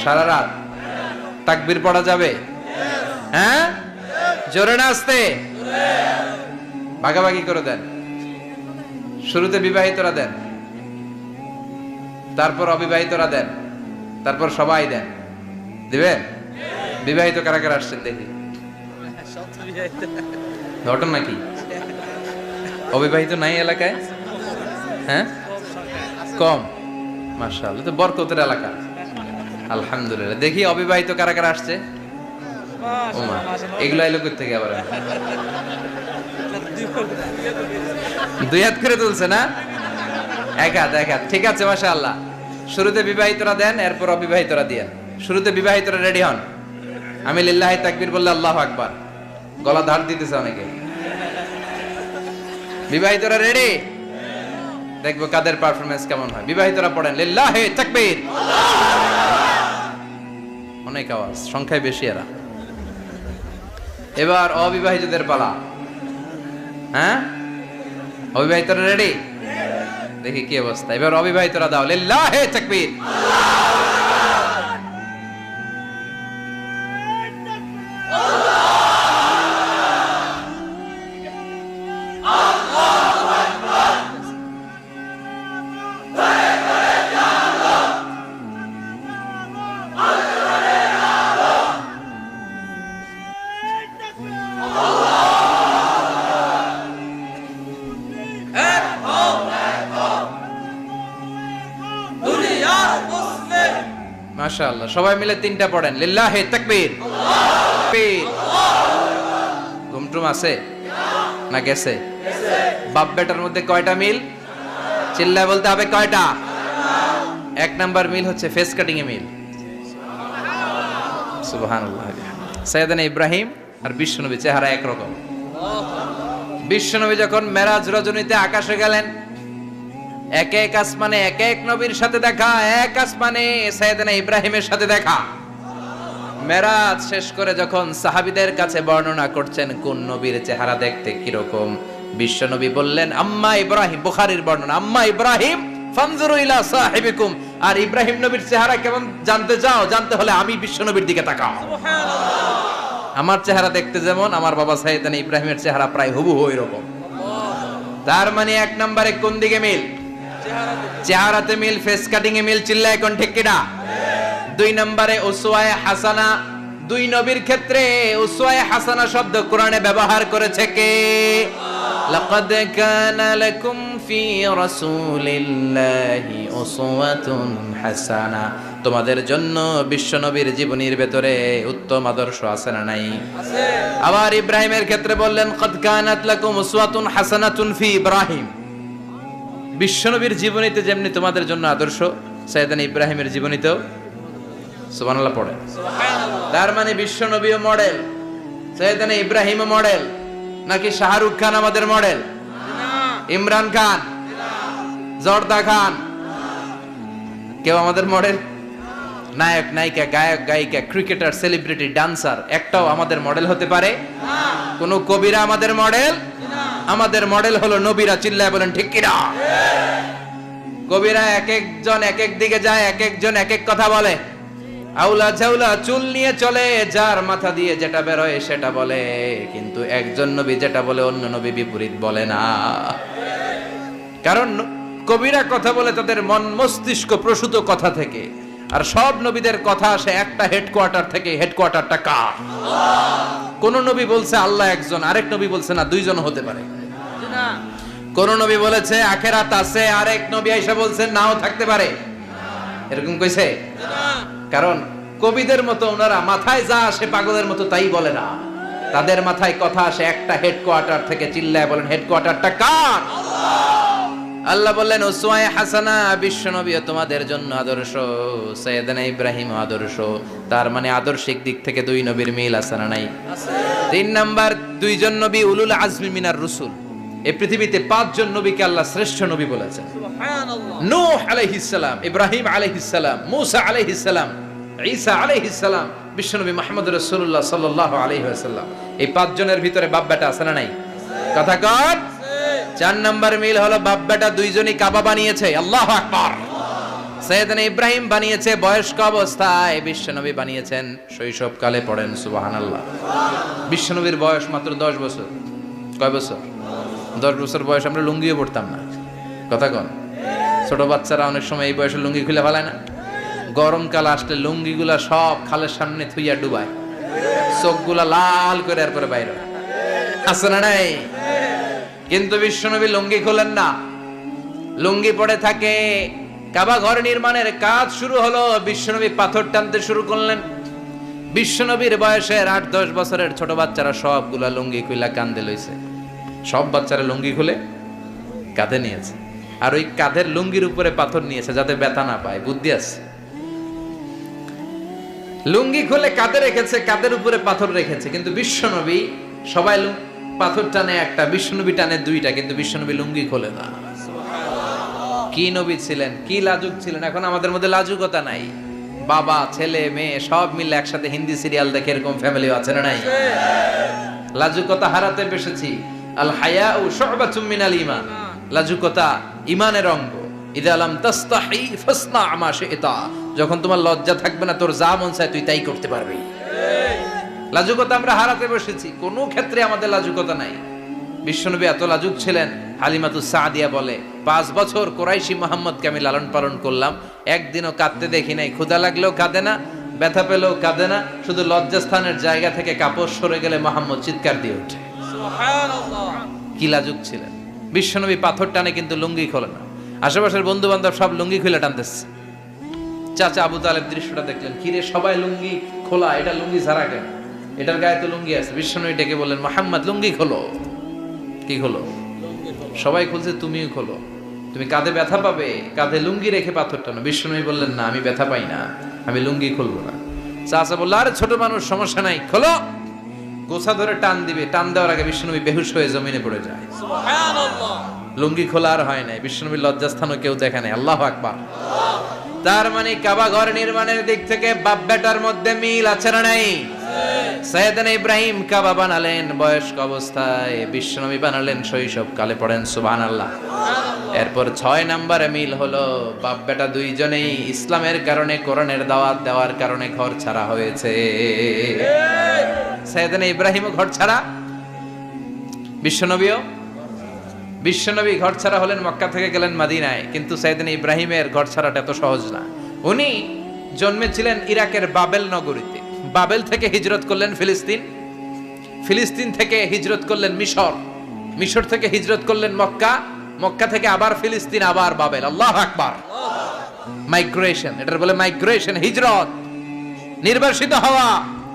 S1: সারা রাত? তাকবীর পড়া যাবে? হ্যাঁ, জোরে না আস্তে? ভাগাভাগি করে দেন। শুরুতে বিবাহিতরা দেন, তারপর অবিবাহিতরা দেন, তারপর সবাই দেন। দিবেন? বিবাহিত কারা কারা আসছেন দেখি? ঘটনা কি? অবিবাহিত নাই এলাকায়? হ্যাঁ, কম। মাশাআল্লাহ, তো বরকতের এলাকা। আলহামদুলিল্লাহ। দেখি অবিবাহিত কারা কারা আসছে? ওমা, এগুলো এলো কই থেকে আবার? দুই হাত করে তুলছে না? এক হাত, এক হাত। ঠিক আছে, মাশাআল্লাহ। শুরুতে বিবাহিতরা দেন, এরপর অবিবাহিতরা দিয়েন। শুরুতে বিবাহিতরা রেডি হন। আমি লিল্লাহি তাকবীর বললে আল্লাহু আকবার। গলা ধার দিতেছে অনেকে। বিবাহিতরা রেডি? দেখবো কাদের পারফরম্যান্স কেমন হয়। বিবাহিতরা পড়েন লিল্লাহি তাকবীর। অনেক আওয়াজ, সংখ্যায় বেশি এরা। এবার অবিবাহিতদের পালা। হ্যাঁ, অবিবাহিতরা রেডি? দেখি কি অবস্থা। এবার অবিবাহিতরা দাও লিল্লাহি তাকবীর। মাশাআল্লাহ, সবাই মিলে তিনটা পড়েন লিল্লাহি তাকবীর। ঘুমটুম আছে না গেছে? বাপ বেটার মধ্যে কয়টা মিল? চিল্লায় বলতে হবে কয়টা? এক নাম্বার মিল হচ্ছে ফেস কাটিং এ মিল। সুবহানাল্লাহ। সাইয়েদনা ইব্রাহিম আর বিশ্বনবী চেহারা একরকম। বিশ্বনবী যখন মেরাজ রজনীতে আকাশে গেলেন, এক এক আসমানে এক এক নবীর সাথে দেখা, এক আসমানে সাইয়েদনা ইব্রাহিমের সাথে দেখা। মেরাজ শেষ করে যখন সাহাবীদের কাছে বর্ণনা করছেন কোন নবীর চেহারা দেখতে কিরকম, বিশ্বনবী বললেন আম্মা ইব্রাহিম। বুখারীর বর্ণনা, আম্মা ইব্রাহিম ফানজুরু ইলা সাহিবিকুম। আর ইব্রাহিম নবীর চেহারা কেমন জানতে চাও? জানতে হলে আমি বিশ্বনবীর দিকে তাকাও। সুবহানাল্লাহ। আমার চেহারা দেখতে যেমন, আমার বাবা সাইয়েদনা ইব্রাহিমের চেহারা প্রায় হুবহু এরকম। তার মানে এক নম্বরে কোন দিকে মিল? চেহারাতে মিল, ফেস কাটিং এ মিল। চিল্লায় কোন ঠিক কিনা? দুই নম্বরে উসওয়ায়ে হাসানা। দুই নবীর ক্ষেত্রে উসওয়ায়ে হাসানা শব্দ কোরআনে ব্যবহার করেছে কে? লাকাদ কানা লাকুম ফি রাসূলিল্লাহি উসওয়াতুন হাসানা। তোমাদের জন্য বিশ্বনবীর জীবনীর ভেতরে উত্তম আদর্শ আছে না নাই? আছে। আবার ইব্রাহিমের ক্ষেত্রে বললেন কাদ কানাত লাকুম উসওয়াতুন হাসানাতুন ফি ইব্রাহিম। বিশ্বনবীর জীবনীতে যেমনি তোমাদের জন্য আদর্শ, সাইয়েদনা ইব্রাহিমের জীবনীতেও। সুবহানাল্লাহ পড়ে। সুবহানাল্লাহ। তার মানে বিশ্বনবীও মডেল, সাইয়েদনা ইব্রাহিমও মডেল। নাকি শাহরুখ খান আমাদের মডেল? না। ইমরান খান? না। জর্দা খান? কেউ আমাদের মডেল? নায়ক নায়িকা, গায়ক গায়িকা, ক্রিকেটার, সেলিব্রিটি, ডান্সার একটাও আমাদের মডেল হতে পারে না। কোন কবিরা আমাদের মডেল? আমাদের মডেল হলো নবীরা। চিল্লায় বলেন ঠিক কিনা? কবিরা এক একজন এক এক দিকে যায়, এক একজন এক এক কথা বলে। আউলা ঝাউলা চুল নিয়ে চলে, যার মাথা দিয়ে যেটা বের হয় সেটা বলে। কিন্তু একজন নবী যেটা বলে অন্য নবী বিপরীত বলে না। কারণ কবিরা কথা বলে তাদের মন মস্তিষ্ক প্রসূত কথা থেকে, আর সব নবীদের কথা আসে একটা হেডকোয়ার্টার থেকে। হেডকোয়ার্টারটা কার? কোন নবী বলছে আল্লাহ একজন, আরেক নবী বলছে না দুইজন হতে পারে। কোন নবী বলেছে আখিরাত আছে, আরেক নবী আয়েশা বলছেন নাও থাকতে পারে। এরকম কইছে? কারণ কবিদের মতো ওনারা মাথায় যা আসে পাগলের মতো তাই বলে না। তাদের মাথায় কথা আসে একটা হেডকোয়ার্টার থেকে। চিল্লায় বলেন হেডকোয়ার্টারটা কার? আল্লাহ বললেন উসওয়ায়ে হাসানা। বিশ্বনবী তোমাদের জন্য আদর্শ, সাইয়েদনা ইব্রাহিম আদর্শ। তার মানে আদর্শিক দিক থেকে দুই নবীর মিল আছে না নাই? আছে। তিন নাম্বার, দুইজন নবী উলুল আজমি মিনার রাসূল। এই পৃথিবীতে পাঁচজন নবীকে আল্লাহ শ্রেষ্ঠ নবী বলেছেন। সুবহানাল্লাহ। নূহ আলাইহিস সালাম, ইব্রাহিম আলাইহিস সালাম, মুসা আলাইহিস সালাম, ঈসা আলাইহিস সালাম, বিশ্বনবী মুহাম্মদ রাসূলুল্লাহ সাল্লাল্লাহু আলাইহি ওয়াসাল্লাম। এই পাঁচজনের ভিতরে বাপ বেটা আছে না নাই? কথা কর। চার নাম্বার মিল হলো বাপ বেটা দুইজনই কাবা বানিয়েছে। আল্লাহু আকবার। সাইয়েদনা ইব্রাহিম বানিয়েছে বয়স্ক অবস্থায়, বিশ্বনবী বানিয়েছেন শৈশবকালে। পড়েন সুবহানাল্লাহ। বিশ্বনবীর বয়স মাত্র 10 বছর। কয় বছর? 10 বছর বয়স আমরা লুঙ্গিও পড়তাম না। কথা কন। ছোট বাচ্চারা অনেক সময় এই বয়সে লুঙ্গি খুলে ফেলায় না? গরমকাল আসলে লুঙ্গিগুলা সব খালের সামনে থুইয়া ডুবায়, চোখগুলা লাল করে এরপরে বাইরে আছে না নাই? কিন্তু বিশ্বনবী লুঙ্গি খোলেন না, লুঙ্গি পড়ে থাকে। কাবা ঘর নির্মাণের কাজ শুরু হলো, বিশ্বনবী পাথর টানতে শুরু করলেন। বিশ্বনবীর বয়সের 8-10 বছরের ছোট বাচ্চারা সবগুলা লুঙ্গি খুলে কাঁধে লইছে। সব বাচ্চারা লুঙ্গি খুলে কাঁধে নিয়েছে, আর ওই কাঁধের লুঙ্গির উপরে পাথর নিয়েছে যাতে ব্যথা না পায়। বুদ্ধি আছে। লুঙ্গি খুলে কাঁধে রেখেছে, কাঁধের উপরে পাথর রেখেছে। কিন্তু বিশ্বনবী, সবাই পাথর টানে একটা, বিশ্বনবী টানে দুইটা, কিন্তু বিশ্বনবী লুঙ্গি খোলে না। কি নবী ছিলেন, কি লাজুক ছিলেন। এখন আমাদের মধ্যে লাজুকতা নাই। বাবা ছেলে মেয়ে সব মিলে একসাথে হিন্দি সিরিয়াল দেখে এরকম ফ্যামিলিও আছে না নাই? লাজুকতা হারাতে বসেছি। আল হায়াউ শুবাতুম মিনাল ঈমান। লাজুকতা ঈমানের অঙ্গ। ইযা লাম তাস্তাহি ফাসনা মা শি'তা। যখন তোমার লজ্জা থাকবে না, তোর যা মন চায় তুই তাই করতে পারবি। লাজুকতা আমরা হারাতে বসেছি, কোনো ক্ষেত্রে আমাদের লাজুকতা নাই। বিশ্বনবী এত লাজুক ছিলেন, হালিমাতুস সাদিয়া বলে 5 বছর কুরাইশি মুহাম্মদকে আমি লালন পালন করলাম, একদিনও কাঁদতে দেখি নাই। ক্ষুধা লাগলেও কাঁদে না, ব্যথা পেলেও কাঁদে না, শুধু লজ্জাস্থানের জায়গা থেকে কাপড় সরে গেলে মুহাম্মদ চিৎকার দিয়ে ওঠে। সুবহানাল্লাহ। কি লাজুক ছিলেন। বিশ্বনবী পাথর টানে কিন্তু লুঙ্গি খোলে না। আশেপাশের বন্ধু বান্ধব সব লুঙ্গি খুলে টানতেছে। চাচা আবু তালেব দৃশ্যটা দেখলেন, কিরে সবাই লুঙ্গি খোলা, এটা লুঙ্গি ছাড়া কেন? এটার গায়ে তো লুঙ্গি আছে। বিশ্বনবী ডেকে বললেন, মুহাম্মদ লুঙ্গি খোলো। কি খোলো? সবাই খুলছে, তুমিও খোলো। তুমি কাঁধে ব্যথা পাবে, কাঁধে লুঙ্গি রেখে পাথর টানো। বিশ্বনবী বললেন, না আমি ব্যথা পাই না, আমি লুঙ্গি খুলবো না। চাচা বলল, আরে ছোট মানুষ, সমস্যা নাই, খোলো। গোছা ধরে টান দিবে, টান দেওয়ার আগে বিশ্বনবী বেহুশ হয়ে জমিনে পড়ে যায়। সুবহানাল্লাহ। লুঙ্গি খোলা আর হয় নাই। বিশ্বনবীর লজ্জাস্থানও কেউ দেখে নাই। আল্লাহু আকবার। তার মানে কাবা ঘর নির্মাণের দিক থেকে বাপ বেটার মধ্যে মিল আছে না নাই? সাইয়েদনা ইব্রাহিম কাবা বানালেন বয়স্ক অবস্থায়, বিশ্বনবী বানালেন শৈশবকালে। পড়েন সুবহানাল্লাহ। এরপর 6 নম্বরে মিল হলো, বাপ বেটা দুইজনেই ইসলামের কারণে, কোরআনের দাওয়াত দেওয়ার কারণে ঘর ছাড়া হয়েছে। সাইয়েদনা ইব্রাহিমও ঘর ছাড়া, বিশ্বনবী ঘর ছাড়া হলেন, মক্কা থেকে গেলেন মদিনায়। কিন্তু সাইয়েদনা ইব্রাহিমের ঘর ছাড়াটা এত সহজ না। উনি জন্মেছিলেন ইরাকের বাবেল নগরীতে। বাবেল থেকে হিজরত করলেন ফিলিস্তিন, ফিলিস্তিন থেকে হিজরত করলেন মিশর, মিশর থেকে হিজরত করলেন মক্কা, মক্কা থেকে আবার ফিলিস্তিন, আবার বাবেল। আল্লাহু আকবার। মাইগ্রেশন, এটার বলে মাইগ্রেশন, হিজরত, নির্বাসিত হওয়া।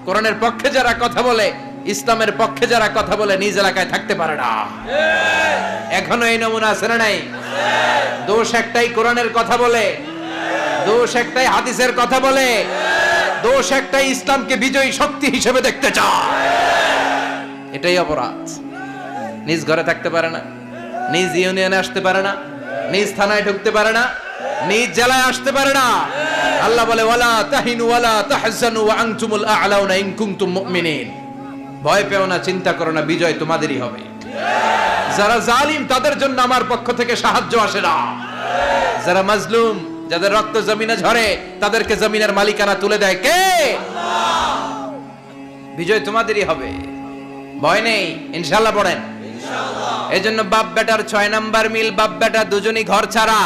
S1: কোরআনের পক্ষে যারা কথা বলে, ইসলামের পক্ষে যারা কথা বলে, নিজ এলাকায় থাকতে পারে না। এখনো এই নমুনা আছে না নাই? দোষ একটাই, কোরআনের কথা বলে। দোষ একটাই, হাদিসের কথা বলে। দোষ একটাই, ইসলামকে বিজয়ী শক্তি হিসেবে দেখতে চায়। এটাই অপরাধ। নিজ ঘরে থাকতে পারে না, নিজ ইউনিয়নে আসতে পারে না, নিজ থানায় ঢুকতে পারে না, নিজ জেলায় আসতে পারে না। আল্লাহ বলে, ওয়ালা তাহিনু ওয়ালা তাহজানু ওয়া আনতুমুল আ'লাউনা ইন কুনতুম মুমিনিন। ভয় পেও না, চিন্তা করো না, বিজয় তোমাদেরই হবে। যারা জালিম তাদের জন্য আমার পক্ষ থেকে সাহায্য আসে না। যারা মাজলুম, যাদের রক্ত জমিনে ঝরে, তাদেরকে জমিনের মালিকানা তুলে দেয় কে? আল্লাহ। বিজয় তোমাদেরই হবে, ভয় নেই, ইনশাআল্লাহ। পড়েন ইনশাআল্লাহ। এজন্য বাপ বেটার 6 নাম্বার মিল, বাপ বেটা দুজনই ঘর ছাড়া,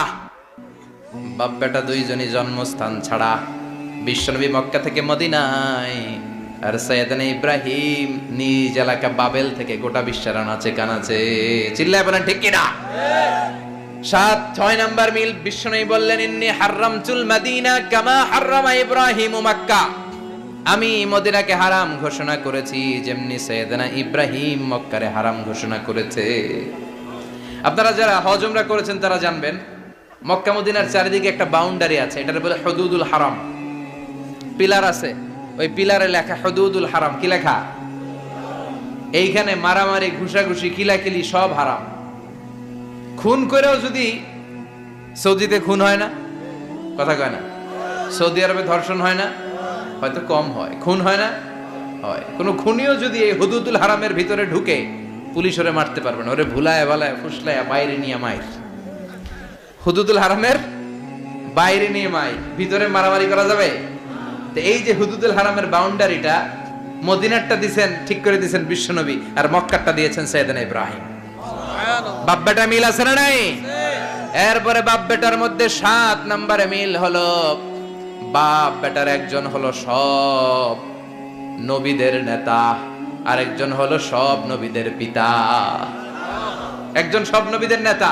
S1: বাপ বেটা দুইজনই জন্মস্থান ছাড়া। বিশ্বনবী মক্কা থেকে মদিনায়, আর সাইয়েদনা ইব্রাহিম নিজ এলাকা বাবেল থেকে গোটা বিশ্বের আনাচে কানাচে। চিল্লায় বলেন ঠিক কিনা? 6 নাম্বার মিল, বিশ্বনবী বললেন, ইন্নী হারামতুল মদিনা কামা হারামা ইব্রাহিম মক্কা। আমি মদিনাকে হারাম ঘোষণা করেছি যেমনি সাইয়েদনা ইব্রাহিম মক্কারে হারাম ঘোষণা করেছে। আপনারা যারা হজ উমরা করেছেন তারা জানবেন, মক্কা মদিনার চারিদিকে একটা বাউন্ডারি আছে, এটার বলে হুদুদুল হারাম। পিলার আছে, ওই পিলারে লেখা হুদুদুল হারাম। কি লেখা? এইখানে মারামারি, ঘুষাঘুষি, কিলাকিলি সব হারাম। খুন করেও যদি, সৌদিতে খুন হয় না, কথা কয় না? সৌদি আরবে ধর্ষণ হয় না? হয়তো কম হয়। খুন হয় না? হয়। কোন খুনিও যদি এই হুদুদুল হারামের ভিতরে ঢুকে, পুলিশ ওরে মারতে পারবে না। ওরে ভুলায় ভালায় ফুসলায় বাইরে নিয়ে মাইর। হুদুদুল হারামের বাইরে নিয়ে মাই, ভিতরে মারামারি করা যাবে? তো এই যে হুদুদুল হারামের বাউন্ডারিটা, মদিনারটা দিয়েছেন, ঠিক করে দিয়েছেন বিশ্বনবী, আর মক্কারটা দিয়েছেন সাইয়েদনা ইব্রাহিম। বাপ বেটা মিল আছে না নাই? এরপরে বাপ বেটার মধ্যে 7 নম্বরে মিল হলো, বাপ বেটার একজন হলো সব নবীদের নেতা, আর একজন হলো সব নবীদের পিতা। একজন সব নবীদের নেতা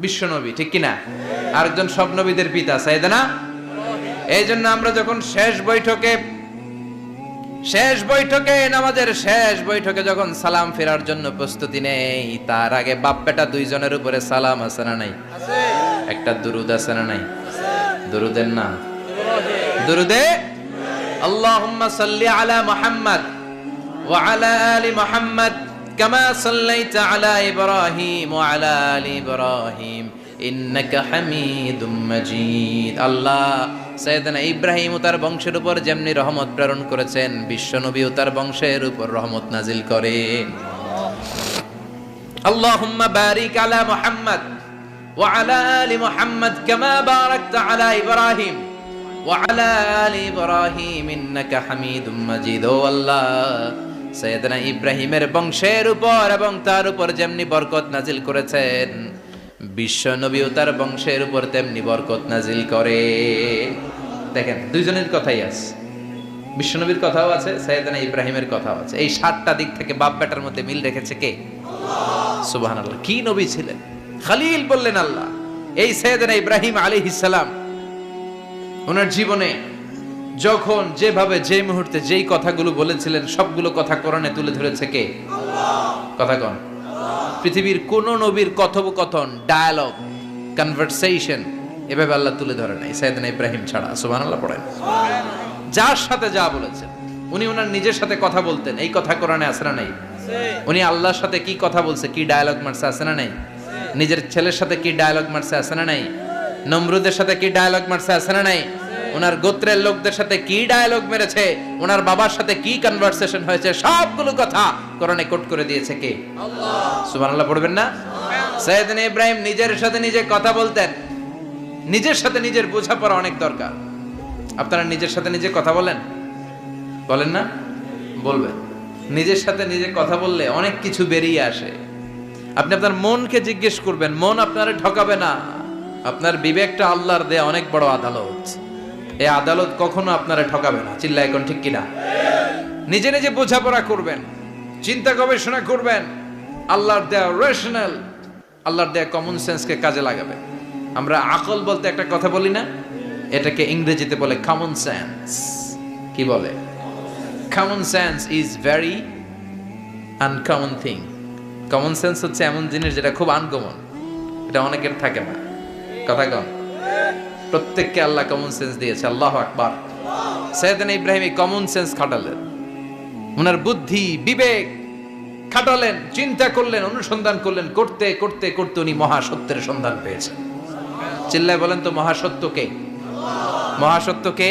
S1: বিশ্বনবী, ঠিক কিনা? আরেকজন সব নবীদের পিতা সাইয়েদনা। এই জন্য আমরা যখন শেষ বৈঠকে নামাজের শেষ বৈঠকে যখন সালাম ফেরার জন্য প্রস্তুতি নেই, তার আগে বাপ বেটা দুইজনের উপরে সালাম আছে না নাই? একটা দুরুদ আছে না নাই? দুরুদের নাম দুরুদে আল্লাহুম্মা সাল্লি আলা মুহাম্মদ ওয়া আলা আলি মুহাম্মদ কামা সাল্লাইতা আলা ইব্রাহিম ওয়া আলা আলি ইব্রাহিম ইন্নাকা হামিদুম মাজিদ। আল্লাহ সাইয়েদনা ইব্রাহিম ও তার বংশের উপর যেমনি রহমত প্রেরণ করেছেন, বিশ্বনবী ও তার বংশের উপর রহমত নাজিল করেন। আল্লাহুম্মা বারিক আলা মুহাম্মদ ওয়া আলা আলি মুহাম্মদ কামা বারাকতা আলা ইব্রাহিম ওয়া আলা আলি ইব্রাহিম ইন্নাকা হামিদুম মাজিদ। ও আল্লাহ, সাইয়েদনা ইব্রাহিমের বংশের উপর এবং তার উপর যেমনি বরকত নাজিল করেছেন, বিশ্ব নবী ও তার বংশের উপর তেমনি বরকত নাজিল করে। দেখেন, দুইজনের কথাই আছে, বিশ্ব নবীর কথাও আছে, সাইয়েদনা ইব্রাহিমের কথাও আছে। এই 7টা দিক থেকে বাপ বেটার মধ্যে মিল রেখেছে কে? সুবহানাল্লাহ। কি নবী ছিলেন! খলিল বললেন আল্লাহ। এই সাইয়েদনা ইব্রাহিম আলাইহিস সালাম ওনার জীবনে যখন যেভাবে যে মুহূর্তে যেই কথাগুলো বলেছিলেন, সবগুলো কথা কোরআনে তুলে ধরেছে কে? কথা কোন? পৃথিবীর কোন নবীর কথোপকথন, ডায়ালগ, কনভারসেশন এভাবে আল্লাহ তুলে ধরে নাই সাইয়েদনা ইব্রাহিম ছাড়া। সুবহানাল্লাহ পড়েন। যার সাথে যা বলেছেন, উনি ওনার নিজের সাথে কথা বলতেন, এই কথা কোরআনে আছে না নাই? উনি আল্লাহর সাথে কি কথা বলছে, কি ডায়ালগ মারছে, আছে না নাই? নিজের ছেলের সাথে কি ডায়ালগ মারছে, আছে না নাই? নমরুদের সাথে কি ডায়ালগ মারছে, আছে না নাই? ওনার গোত্রের লোকদের সাথে কি ডায়ালগ মেরেছে, ওনার বাবার সাথে কি কনভারসেশন হয়েছে, সবগুলো কথা কোরআনে কোট করে দিয়েছে কে? আল্লাহ। সুবহানাল্লাহ পড়বেন না? সাইয়েদনা ইব্রাহিম নিজের সাথে নিজে কথা বলতেন। নিজের সাথে নিজের বোঝাপড়া অনেক দরকার। আপনারা নিজের সাথে নিজে কথা বলেন? বলেন না? বলবেন। নিজের সাথে নিজে কথা বললে অনেক কিছু বেরিয়ে আসে। আপনি আপনার মনকে জিজ্ঞেস করবেন, মন আপনারে ঠকাবে না। আপনার বিবেকটা আল্লাহর দেয়া অনেক বড় আদালত। এই আদালত কখনো আপনারে ঠকাবে না। চিল্লায় এখন ঠিক কিনা? নিজে নিজে বোঝাপড়া করবেন, চিন্তা গবেষণা করবেন, আল্লাহর দেয়া রেশনাল, আল্লাহর দেয়া কমন সেন্সকে কাজে লাগাবেন। আমরা আকল বলতে একটা কথা বলি না, এটাকে ইংরেজিতে বলে কমন সেন্স। কি বলে? Common sense is very uncommon thing. Common sense হচ্ছে এমন জিনিস যেটা খুব আনকমন, এটা অনেকের থাকে না। কথা কন? প্রত্যেককে আল্লাহ কমন সেন্স দিয়েছে। আল্লাহু আকবার। সাইয়েদনা ইব্রাহিম এই কমন সেন্স খাটালেন, ওনার বুদ্ধি বিবেক খাটালেন, চিন্তা করলেন, অনুসন্ধান করলেন, করতে করতে করতে উনি মহাসত্যের সন্ধান পেয়েছেন। চিল্লায় বলেন তো, মহাসত্যকে? মহাসত্যকে?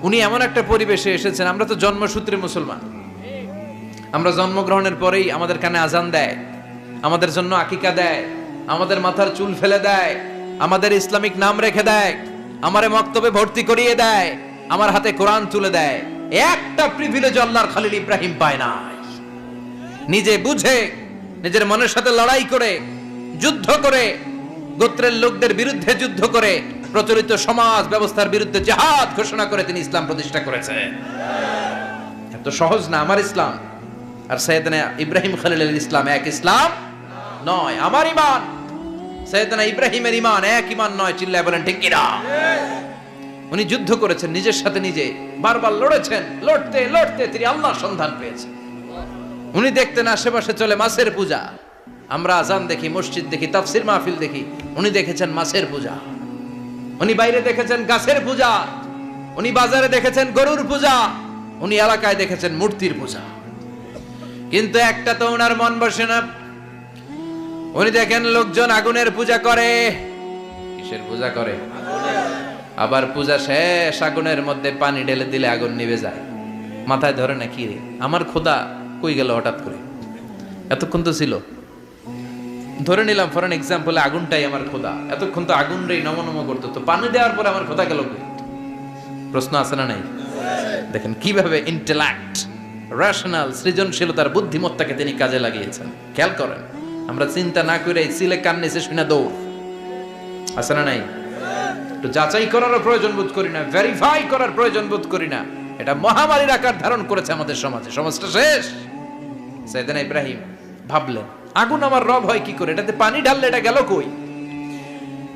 S1: উনি এমন একটা পরিবেশে এসেছেন, আমরা তো জন্মসূত্রে মুসলমান, আমরা জন্মগ্রহণের পরেই আমাদের কানে আজান দেয়, আমাদের জন্য আকিকা দেয়, আমাদের মাথার চুল ফেলে দেয়, আমাদের ইসলামিক নাম রেখে দেয়, আমারে মক্তবে ভর্তি করিয়ে দেয়, আমার হাতে কোরআন তুলে দেয়। একটা প্রিভিলেজ আল্লাহর খলিল ইব্রাহিম পায় না। নিজে বুঝে, নিজের মনের সাথে লড়াই করে, যুদ্ধ করে, গোত্রের লোকদের বিরুদ্ধে যুদ্ধ করে, প্রচলিত সমাজ ব্যবস্থার বিরুদ্ধে জিহাদ ঘোষণা করে তিনি ইসলাম প্রতিষ্ঠা করেছেন। এত সহজ না আমার ইসলাম আর সাইয়েদনা ইব্রাহিম খলিলের ইসলাম এক ইসলাম নয়। আমার ঈমান, সাইয়েদনা ইব্রাহিমের ঈমান এক ঈমান নয়। চিল্লায় বলেন ঠিক কিনা? উনি যুদ্ধ করেছেন, নিজের সাথে নিজে বারবার লড়েছেন। লড়তে লড়তে তিনি আল্লাহর সন্ধান পেয়েছেন। উনি দেখতেন আশেপাশে চলে মাছের পূজা। আমরা আজান দেখি, মসজিদ দেখি, তাফসির মাহফিল দেখি। উনি দেখেছেন মাছের পূজা। উনি বাইরে দেখেছেন গাছের পূজা। উনি বাজারে দেখেছেন গরুর পূজা। উনি এলাকায় দেখেছেন মূর্তির পূজা। কিন্তু একটা তো ওনার মন বসে না। উনি দেখেন লোকজন আগুনের পূজা করে। কিসের পূজা করে? আবার পূজা শেষ, আগুনের মধ্যে পানি ঢেলে দিলে আগুন নিভে যায়। মাথায় ধরে না, কি রে আমার খোদা কই গেল হঠাৎ করে? এতক্ষণ তো ছিল। ধরে নিলাম ফর এন এক্সাম্পল আগুনটাই আমার খোদা, এতক্ষণ তো আগুন রে নম নম করতো, তো পানি দেওয়ার পরে আমার খোদা গেল কই? প্রশ্ন আছে না নাই? দেখেন কিভাবে ইন্টেলেক্ট, রেশনাল, সৃজনশীলতার বুদ্ধিমত্তাকে তিনি কাজে লাগিয়েছেন। খেয়াল করেন, আমরা চিন্তা না করে সিলে কান নিচে শুনে দৌড়, আছে না নাই? একটু যাচাই করারও প্রয়োজন বোধ করি না, ভেরিফাই করার প্রয়োজন বোধ করি না। এটা মহামারীর আকার ধারণ করেছে আমাদের সমাজে, সমাজটা শেষ। সাইয়েদনা ইব্রাহিম ভাবলেন আগুন আমার রব হয় কি করে, এটাতে পানি ঢাললে এটা গেল কই?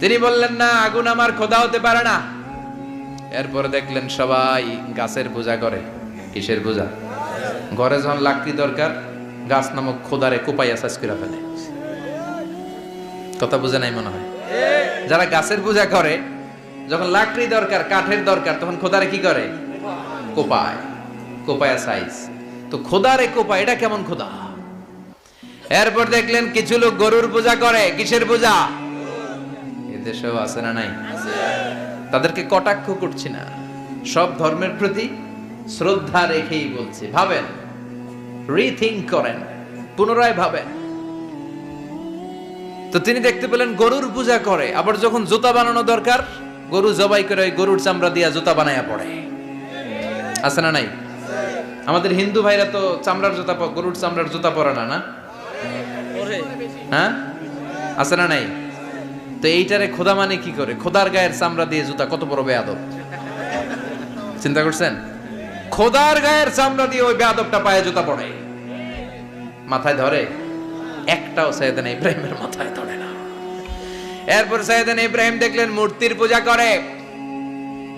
S1: তিনি বললেন না, আগুন আমার খোদা হতে পারে না। এরপরে দেখলেন সবাই গাছের পূজা করে। কিসের পূজা? ঘরে যখন লাকড়ি দরকার, গাছ নামক খোদারে কোপাইয়া সাজ করে ফেলে। কথা বুঝে নাই মনে হয়? যারা গাছের পূজা করে, যখন লাকড়ি দরকার, কাঠের দরকার, তখন খোদারে কি করে? কোপায়, কোপায়া সাইজ। তো খোদারে কোপায়, এটা কেমন খোদা? এরপর দেখলেন কিছু লোক গরুর পূজা করে। কিসের পূজা? এদেশেও আছে না নাই? তাদেরকে কটাক্ষ করছি না, সব ধর্মের প্রতি শ্রদ্ধা রেখেই বলছি। ভাবেন, রিথিঙ্ক করেন, পুনরায় ভাবেন। তো তিনি দেখতে পেলেন গরুর পূজা করে, আবার যখন জুতা বানানো দরকার, গরু জবাই করে ওই গরুর চামড়া দিয়া জুতা বানায়া পড়ে। আছে না নাই? আমাদের হিন্দু ভাইরা তো চামড়ার জুতা, গরুর চামড়ার জুতা পরে না, না? হ্যাঁ, আছে না নাই? তো এইটারে খোদা মানে কি করে? খোদার গায়ের চামড়া দিয়ে জুতা, কত বড় বেয়াদব! চিন্তা করছেন? খোদার গায়ের চামড়া দিয়ে ওই বেয়াদবটা পায়ে জুতা পড়ে। মাথায় ধরে? একটাও সাইয়েদনা ইব্রাহিমের মাথায় ধরে না। এরপর সাইয়েদনা ইব্রাহিম দেখলেন মূর্তির পূজা করে।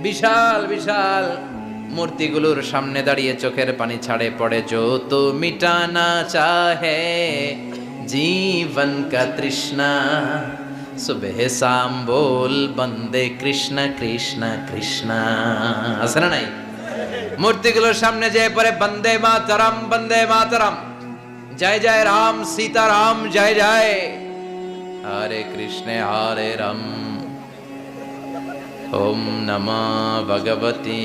S1: বিশাল বিশাল মূর্তিগুলোর সামনে দাঁড়িয়ে চোখের পানি ছাড়ে পড়ে। जो तो मिटाना चाहे जीवन का तृष्णा, सुबह शाम बोल बंदे कृष्ण कृष्ण कृष्ण। আছে না নাই? মূর্তিগুলোর সামনে যেয়ে পড়ে বন্দে মাতরম, বন্দে মাতরম, জয় জয় রাম সীতা রাম, জয় জয় হরে কৃষ্ণ হরে রাম, ওম নমঃ ভগবতে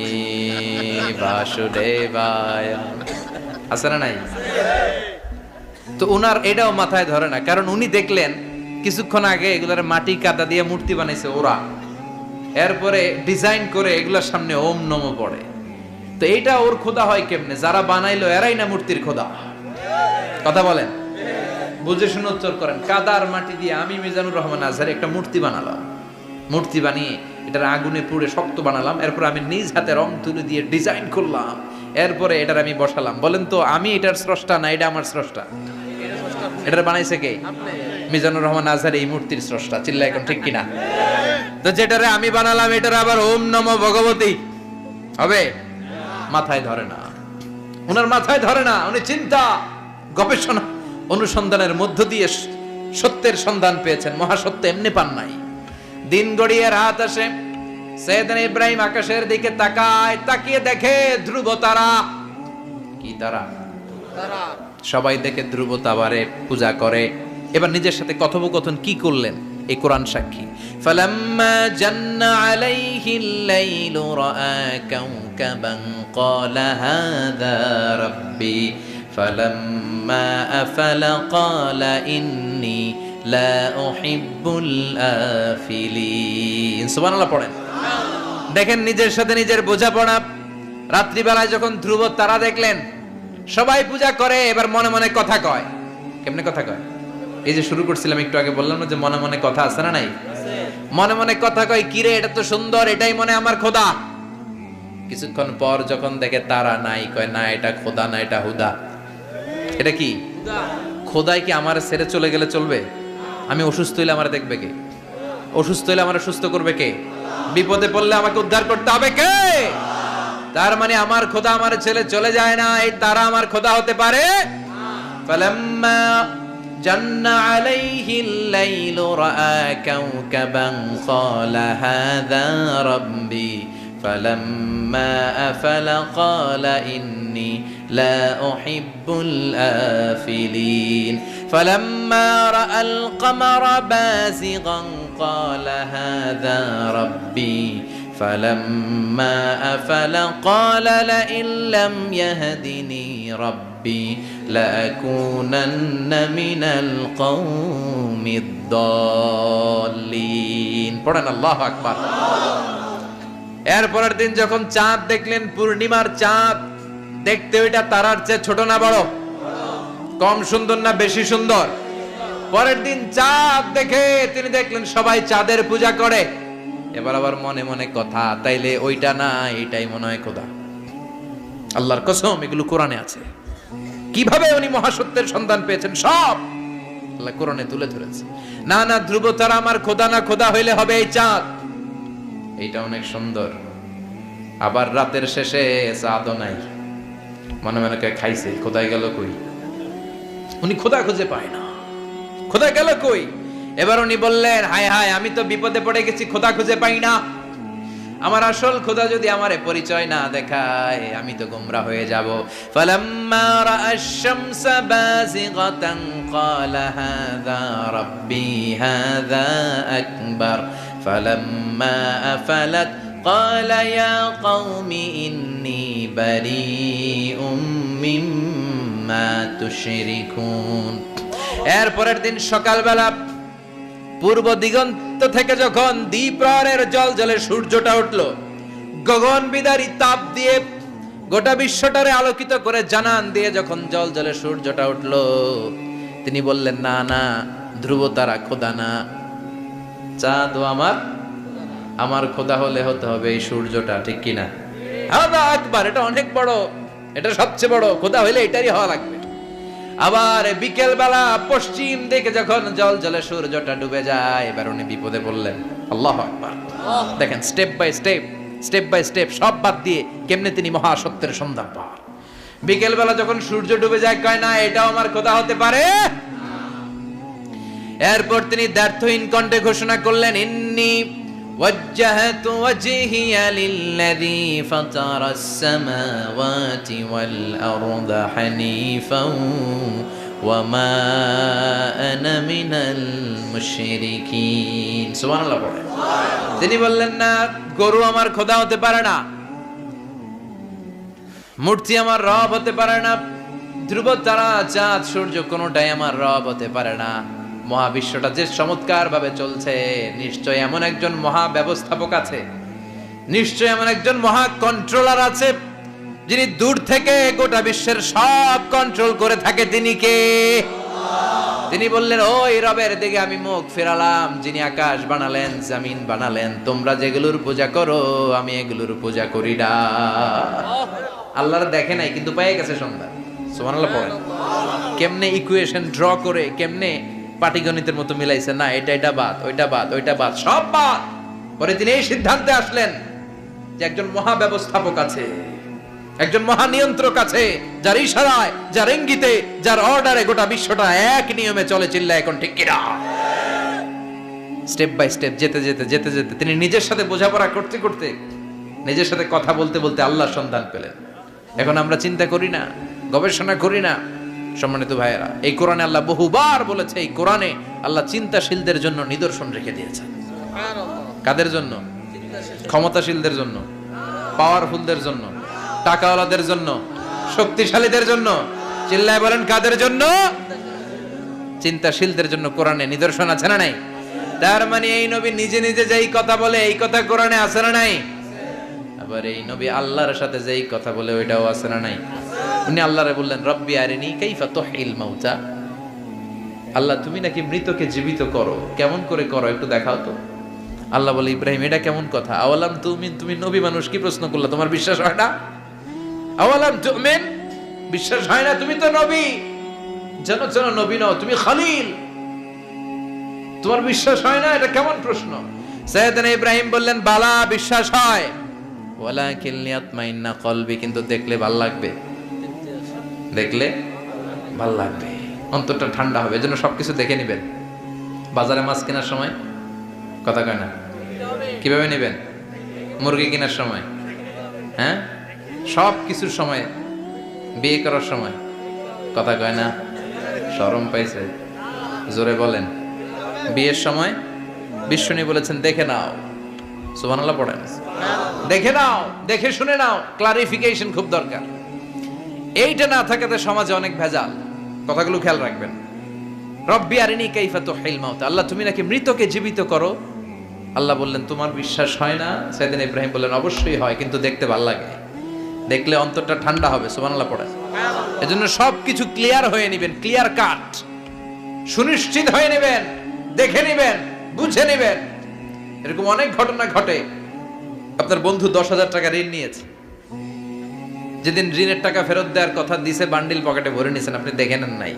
S1: বাসুদেবায়। আছে না নাই? তো উনার এটাও মাথায় ধরে না, কারণ উনি দেখলেন কিছুক্ষণ আগে এগুলার মাটি কাদা দিয়ে মূর্তি বানাইছে ওরা, এরপরে ডিজাইন করে এগুলার সামনে ওম নমঃ পড়ে। তো এইটা ওর খোদা হয় কেমনে? যারা বানাইলো এরাই না মূর্তির খোদা? কথা বলেন, বুঝে শুনে উত্তর করেন। কাদার মাটি দিয়ে আমি মিজানুর রহমান আজহারি একটা মূর্তি বানালাম, মূর্তি বানিয়ে এটার আগুনে পুড়ে শক্ত বানালাম, এরপর আমি নিজ হাতে রং তুলি দিয়ে ডিজাইন করলাম, এরপরে এটার আমি বসালাম। বলেন তো আমি এটার স্রষ্টা না এটা আমার স্রষ্টা? এটার বানাইছে কে? মিজানুর রহমান আজহারি এই মূর্তির স্রষ্টা। চিল্লা এখন ঠিক কিনা? তো যেটারে আমি বানালাম এটার আবার ওম নমঃ ভগবতী হবে? মাথায় ধরে না, ওনার মাথায় ধরে না। উনি চিন্তা, গবেষণা, অনুসন্ধানের মধ্য দিয়ে সত্যের সন্ধান পেয়েছেন। মহাসত্য এমনি পান নাই। দিন গড়িয়ে রাত আসে, সাইয়েদনা ইব্রাহিম আকাশের দিকে তাকায়, তাকিয়ে দেখে ধ্রুব তারা। কি তারা? সবাই দেখে ধ্রুব তারারে পূজা করে। এবার নিজের সাথে কথোপকথন কি করলেন এই কোরআন সাক্ষী। ফালাম্মা জান্না আলাইহিল লাইলু রাআ কাওকাবান ক্বালা হাযা রাব্বি ফালাম্মা আফালা ক্বালা ইন্নী লা উহিব্বুল আফিলিন। সুবহানাল্লাহ পড়েন। দেখেন নিজের সাথে নিজের বোঝাপড়া। রাত্রিবেলায় যখন ধ্রুব তারা দেখলেন সবাই পূজা করে, এবার মনে মনে কথা কয়। কেমনে কথা কয়? এই যে শুরু করছিলাম একটু আগে, বললাম না যে মনে মনে কথা আছে না নাই? মনে মনে কথা কয়, কিরে এটা তো সুন্দর, এটাই মনে আমার খোদা। কিছুক্ষণ পর যখন দেখে তারা নাই, কয় না এটা খোদা না, এটা হুদা। এটা কি? খোদাই কি আমার ছেড়ে চলে গেলে চলবে? আমি অসুস্থ হইলে আমার দেখবে কে? অসুস্থ হইলে আমার সুস্থ করবে কে? বিপদে পড়লে আমাকে উদ্ধার করতে হবে কে? তার মানে আমার খোদা আমার ছেলে চলে যায় না, এই তারা আমার খোদা হতে পারে? ফালাম্মা জান্না আলাইহিল লাইলু রাআ কাওকাবান ক্বালা হাযা রাব্বি ফালাম্মা আফালা ক্বালা ইন্নী লা উহিব্বুল আফিলিন ফালাম্মা রাআল কামারা বাযিগান ক্বালা হাযা রাব্বি فلما أفل قال لئن لم يهدني ربي لأكونن من القوم الضالين পড়েন আল্লাহু আকবার। এরপরের দিন যখন চাঁদ দেখলেন, পূর্ণিমার চাঁদ, দেখতে ওইটা তারার চেয়ে ছোট না বড়? কম সুন্দর না বেশি সুন্দর? পরের দিন চাঁদ দেখে তিনি দেখলেন সবাই চাঁদের পূজা করে। এবার আবার মনে মনে কথা, তাইলে ওইটা না এটাই মনে হয় খোদা। আল্লাহর কসম, এগুলো কোরআনে আছে। কিভাবে উনি মহাসত্যের সন্ধান পেয়েছেন সব আল্লাহ কোরআনে তুলে ধরেছে। না না, ধ্রুব তারা আমার খোদা না, খোদা হইলে হবে এই চাঁদ। এইটা অনেক সুন্দর। আবার রাতের শেষে চাঁদও নাই, মনে মনে খাইছে খোদাই গেল কই। উনি খোদা খুঁজে পায় না, খোদা গেল কই। এবার উনি বললেন, হায় হায়, আমি তো বিপদে পড়ে গেছি, খোদা খুঁজে পাই না। আমার আসল খোদা যদি আমারে পরিচয় না দেখায়, আমি তো গোমরা হয়ে যাব। ফালাম্মা রাআশ শামসা বাযিগাতান ক্বালা হাযা রাব্বি হাযা আকবার ফালাম্মা আফালাত ক্বালা ইয়া কওমি ইন্নী বারীউম মিম্মা তুশরিকুন। এরপরের দিন সকালবেলা পূর্ব দিগন্ত থেকে যখন দ্বিপ্রহরের জলজলে সূর্যটা উঠলো, গগন বিদারী তাপ দিয়ে গোটা বিশ্বটারে আলোকিত করে জানান দিয়ে যখন জলজলে সূর্যটা উঠলো, তিনি বললেন, না না, ধ্রুব তারা খোদা না, চাঁদ আমার খোদা হলে হতে হবে এই সূর্যটা, ঠিক কিনা? হাদা আকবার, এটা অনেক বড়, এটা সবচেয়ে বড়, খোদা হইলে এটারই হওয়া লাগবে। আবার বিকেল বেলা পশ্চিম দিকে যখন জল জলে সূর্যটা ডুবে যায়, এবার উনি বিপদে পড়লেন। আল্লাহু আকবার। দেখেন, স্টেপ বাই স্টেপ সব বাদ দিয়ে কেমনে তিনি মহাসত্যের সন্ধান পান। বিকেল বেলা যখন সূর্য ডুবে যায়, কয় না এটাও আমার খোদা হতে পারে। এরপর তিনি দ্ব্যর্থহীন কণ্ঠে ঘোষণা করলেন, ইন্নী وجهت وجهي للذي فطر السماوات والأرض حنيفا وما أنا من المشركين। সুবহান আল্লাহ পড়ে। তিনি বললেন, না, গরু আমার খোদা হতে পারে না, মূর্তি আমার রব হতে পারে না, ধ্রুব তারা চাঁদ সূর্য কোনোটাই আমার রব হতে পারে না। মহাবিশ্বটা যে চমৎকার ভাবে চলছে, নিশ্চয় এমন একজন মহা ব্যবস্থাপক আছে, নিশ্চয় এমন একজন মহা কন্ট্রোলার আছে, যিনি দূর থেকে গোটা বিশ্বের সব কন্ট্রোল করে থাকে। তিনি কে? তিনি বললেন, ওই রবের দিকে আমি মুখ ফেরালাম, যিনি আকাশ বানালেন, জমিন বানালেন। তোমরা যেগুলোর পূজা করো, আমি এগুলোর পূজা করি না। আল্লাহর দেখে নাই, কিন্তু পেয়ে গেছে সন্ধান। সুবহানাল্লাহ পড়েন। কেমনে ইকুয়েশন ড্র করে, কেমনে পাটিগণিতের মতো মিলাইছে, না এটা বাদ, ওইটা বাদ, ওইটা বাদ, সব বাদ। পরে তিনি এই সিদ্ধান্তে আসলেন যে একজন মহা ব্যবস্থাপক আছে, একজন মহা নিয়ন্ত্রক আছে, যার ইশারায়, যার ইঙ্গিতে, যার অর্ডারে গোটা বিশ্বটা এক নিয়মে চলে। চিল্লা এখন ঠিক কিনা? স্টেপ বাই স্টেপ যেতে যেতে তিনি নিজের সাথে বোঝাপড়া করতে করতে, নিজের সাথে কথা বলতে বলতে আল্লাহর সন্ধান পেলেন। এখন আমরা চিন্তা করি না, গবেষণা করি না। সম্মানিত ভাইয়েরা, এই কোরআনে আল্লাহ বহুবার বলেছে, এই কোরআনে আল্লাহ চিন্তাশীলদের জন্য নিদর্শন রেখে দিয়েছেন। কাদের জন্য? ক্ষমতাশীলদের জন্য, পাওয়ারফুলদের জন্য, টাকাওয়ালাদের জন্য, শক্তিশালীদের জন্য। চিল্লায় বলেন, কাদের জন্য? চিন্তাশীলদের জন্য কোরআনে নিদর্শন আছে না নাই? তার মানে এই নবী নিজে নিজে যেই কথা বলে, এই কথা কোরআনে আছে না নাই? আবার এই নবী আল্লাহর সাথে যেই কথা বলে, ওইটাও আছে না নাই? উনি আল্লাহরে বললেন, রব্বি আরিনি কাইফা তুহিল মাউতা। আল্লাহ, তুমি নাকি মৃতকে জীবিত করো, কেমন করে করো একটু দেখাও তো। আল্লাহ বলে, ইব্রাহিম, এটা কেমন কথা? আওয়ালাম তুমিন, তুমি নবী মানুষ, কি প্রশ্ন করলা? তোমার বিশ্বাস হয় না? আওয়ালাম তুমিন, বিশ্বাস হয় না? তুমি তো নবী, জানো নবী নও, তুমি খলিল, তোমার বিশ্বাস হয় না? এটা কেমন প্রশ্ন? সাইয়েদনা ইব্রাহিম বললেন, বালা, বিশ্বাস হয়, ওয়ালাকিন লিয়াতমাইন্না কলবি, কিন্তু দেখলে ভাল লাগবে, দেখলে ভাল লাগবে, অন্তরটা ঠান্ডা হবে। এজন্য সবকিছু দেখে নেবেন। বাজারে মাছ কেনার সময় কথা কয় না, কিভাবে নেবেন? মুরগি কেনার সময়, হ্যাঁ, সব কিছুর সময়, বিয়ে করার সময় কথা কয় না, শরম পাইছে, জোরে বলেন। বিয়ের সময় বিশ্বনী বলেছেন, দেখে নাও সুবহানাল্লাহ পড়েন। দেখে নাও, দেখে শুনে নাও, ক্লারিফিকেশন খুব দরকার। এইটা না থাকাতে সমাজে অনেক ভেজাল। কথাগুলো খেয়াল রাখবেন। রব্বি আরিনি কাইফা তুহিল মাউত, আল্লাহ তুমি নাকি মৃতকে জীবিত করো। আল্লাহ বললেন তোমার বিশ্বাস হয় না? সাইয়েদনা ইব্রাহিম বললেন অবশ্যই হয়, কিন্তু দেখতে ভালো লাগে, দেখলে অন্তরটা ঠান্ডা হবে। সুবহানাল্লাহ পড়েন। এজন্য সবকিছু ক্লিয়ার হয়ে নেবেন, ক্লিয়ার কাট, সুনিশ্চিত হয়ে নেবেন, দেখে নেবেন, বুঝে নেবেন। এরকম অনেক ঘটনা ঘটে। আপনার বন্ধু 10,000 টাকা ঋণ নিয়েছে, যেদিন ঋণের টাকা ফেরত দেওয়ার কথা দিছে বান্ডিল পকেটে ভরে নিয়েছেন, আপনি দেখে নেন নাই,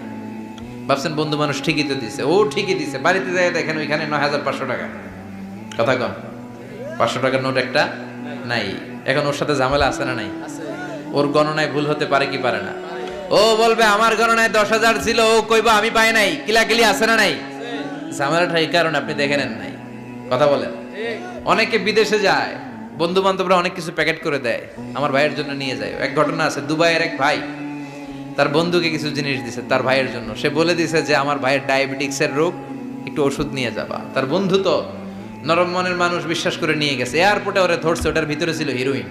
S1: ভাবছেন বন্ধু মানুষ ঠিকই তো দিছে। ও ঠিকই দিছে, বাড়িতে যায় দেখেন ওইখানে 9,500 টাকা। কথা কন, 500 টাকার নোট একটা নাই। এখন ওর সাথে ঝামেলা আছে না নাই? ওর গণনায় ভুল হতে পারে কি পারে না? ও বলবে আমার গণনায় 10,000 ছিল, ও কইবা আমি পাই নাই, কিলাকিলি আছে না নাই? ঝামেলাটা এই কারণে আপনি দেখে নেন নাই। কথা বলেন। অনেকে বিদেশে যায়, বন্ধু বান্ধবরা অনেক কিছু প্যাকেট করে দেয়, আমার ভাইয়ের জন্য নিয়ে যায়। এক ঘটনা আছে, দুবাইয়ের এক ভাই তার বন্ধুকে কিছু জিনিস দিছে তার ভাইয়ের জন্য। সে বলে দিছে যে আমার ভাইয়ের ডায়াবেটিক্সের রোগ, একটু ওষুধ নিয়ে যাবা। তার বন্ধু তো নরম মনের মানুষ, বিশ্বাস করে নিয়ে গেছে। এয়ারপোর্টে ওরে ধরছে, ওটার ভিতরে ছিল হিরোইন।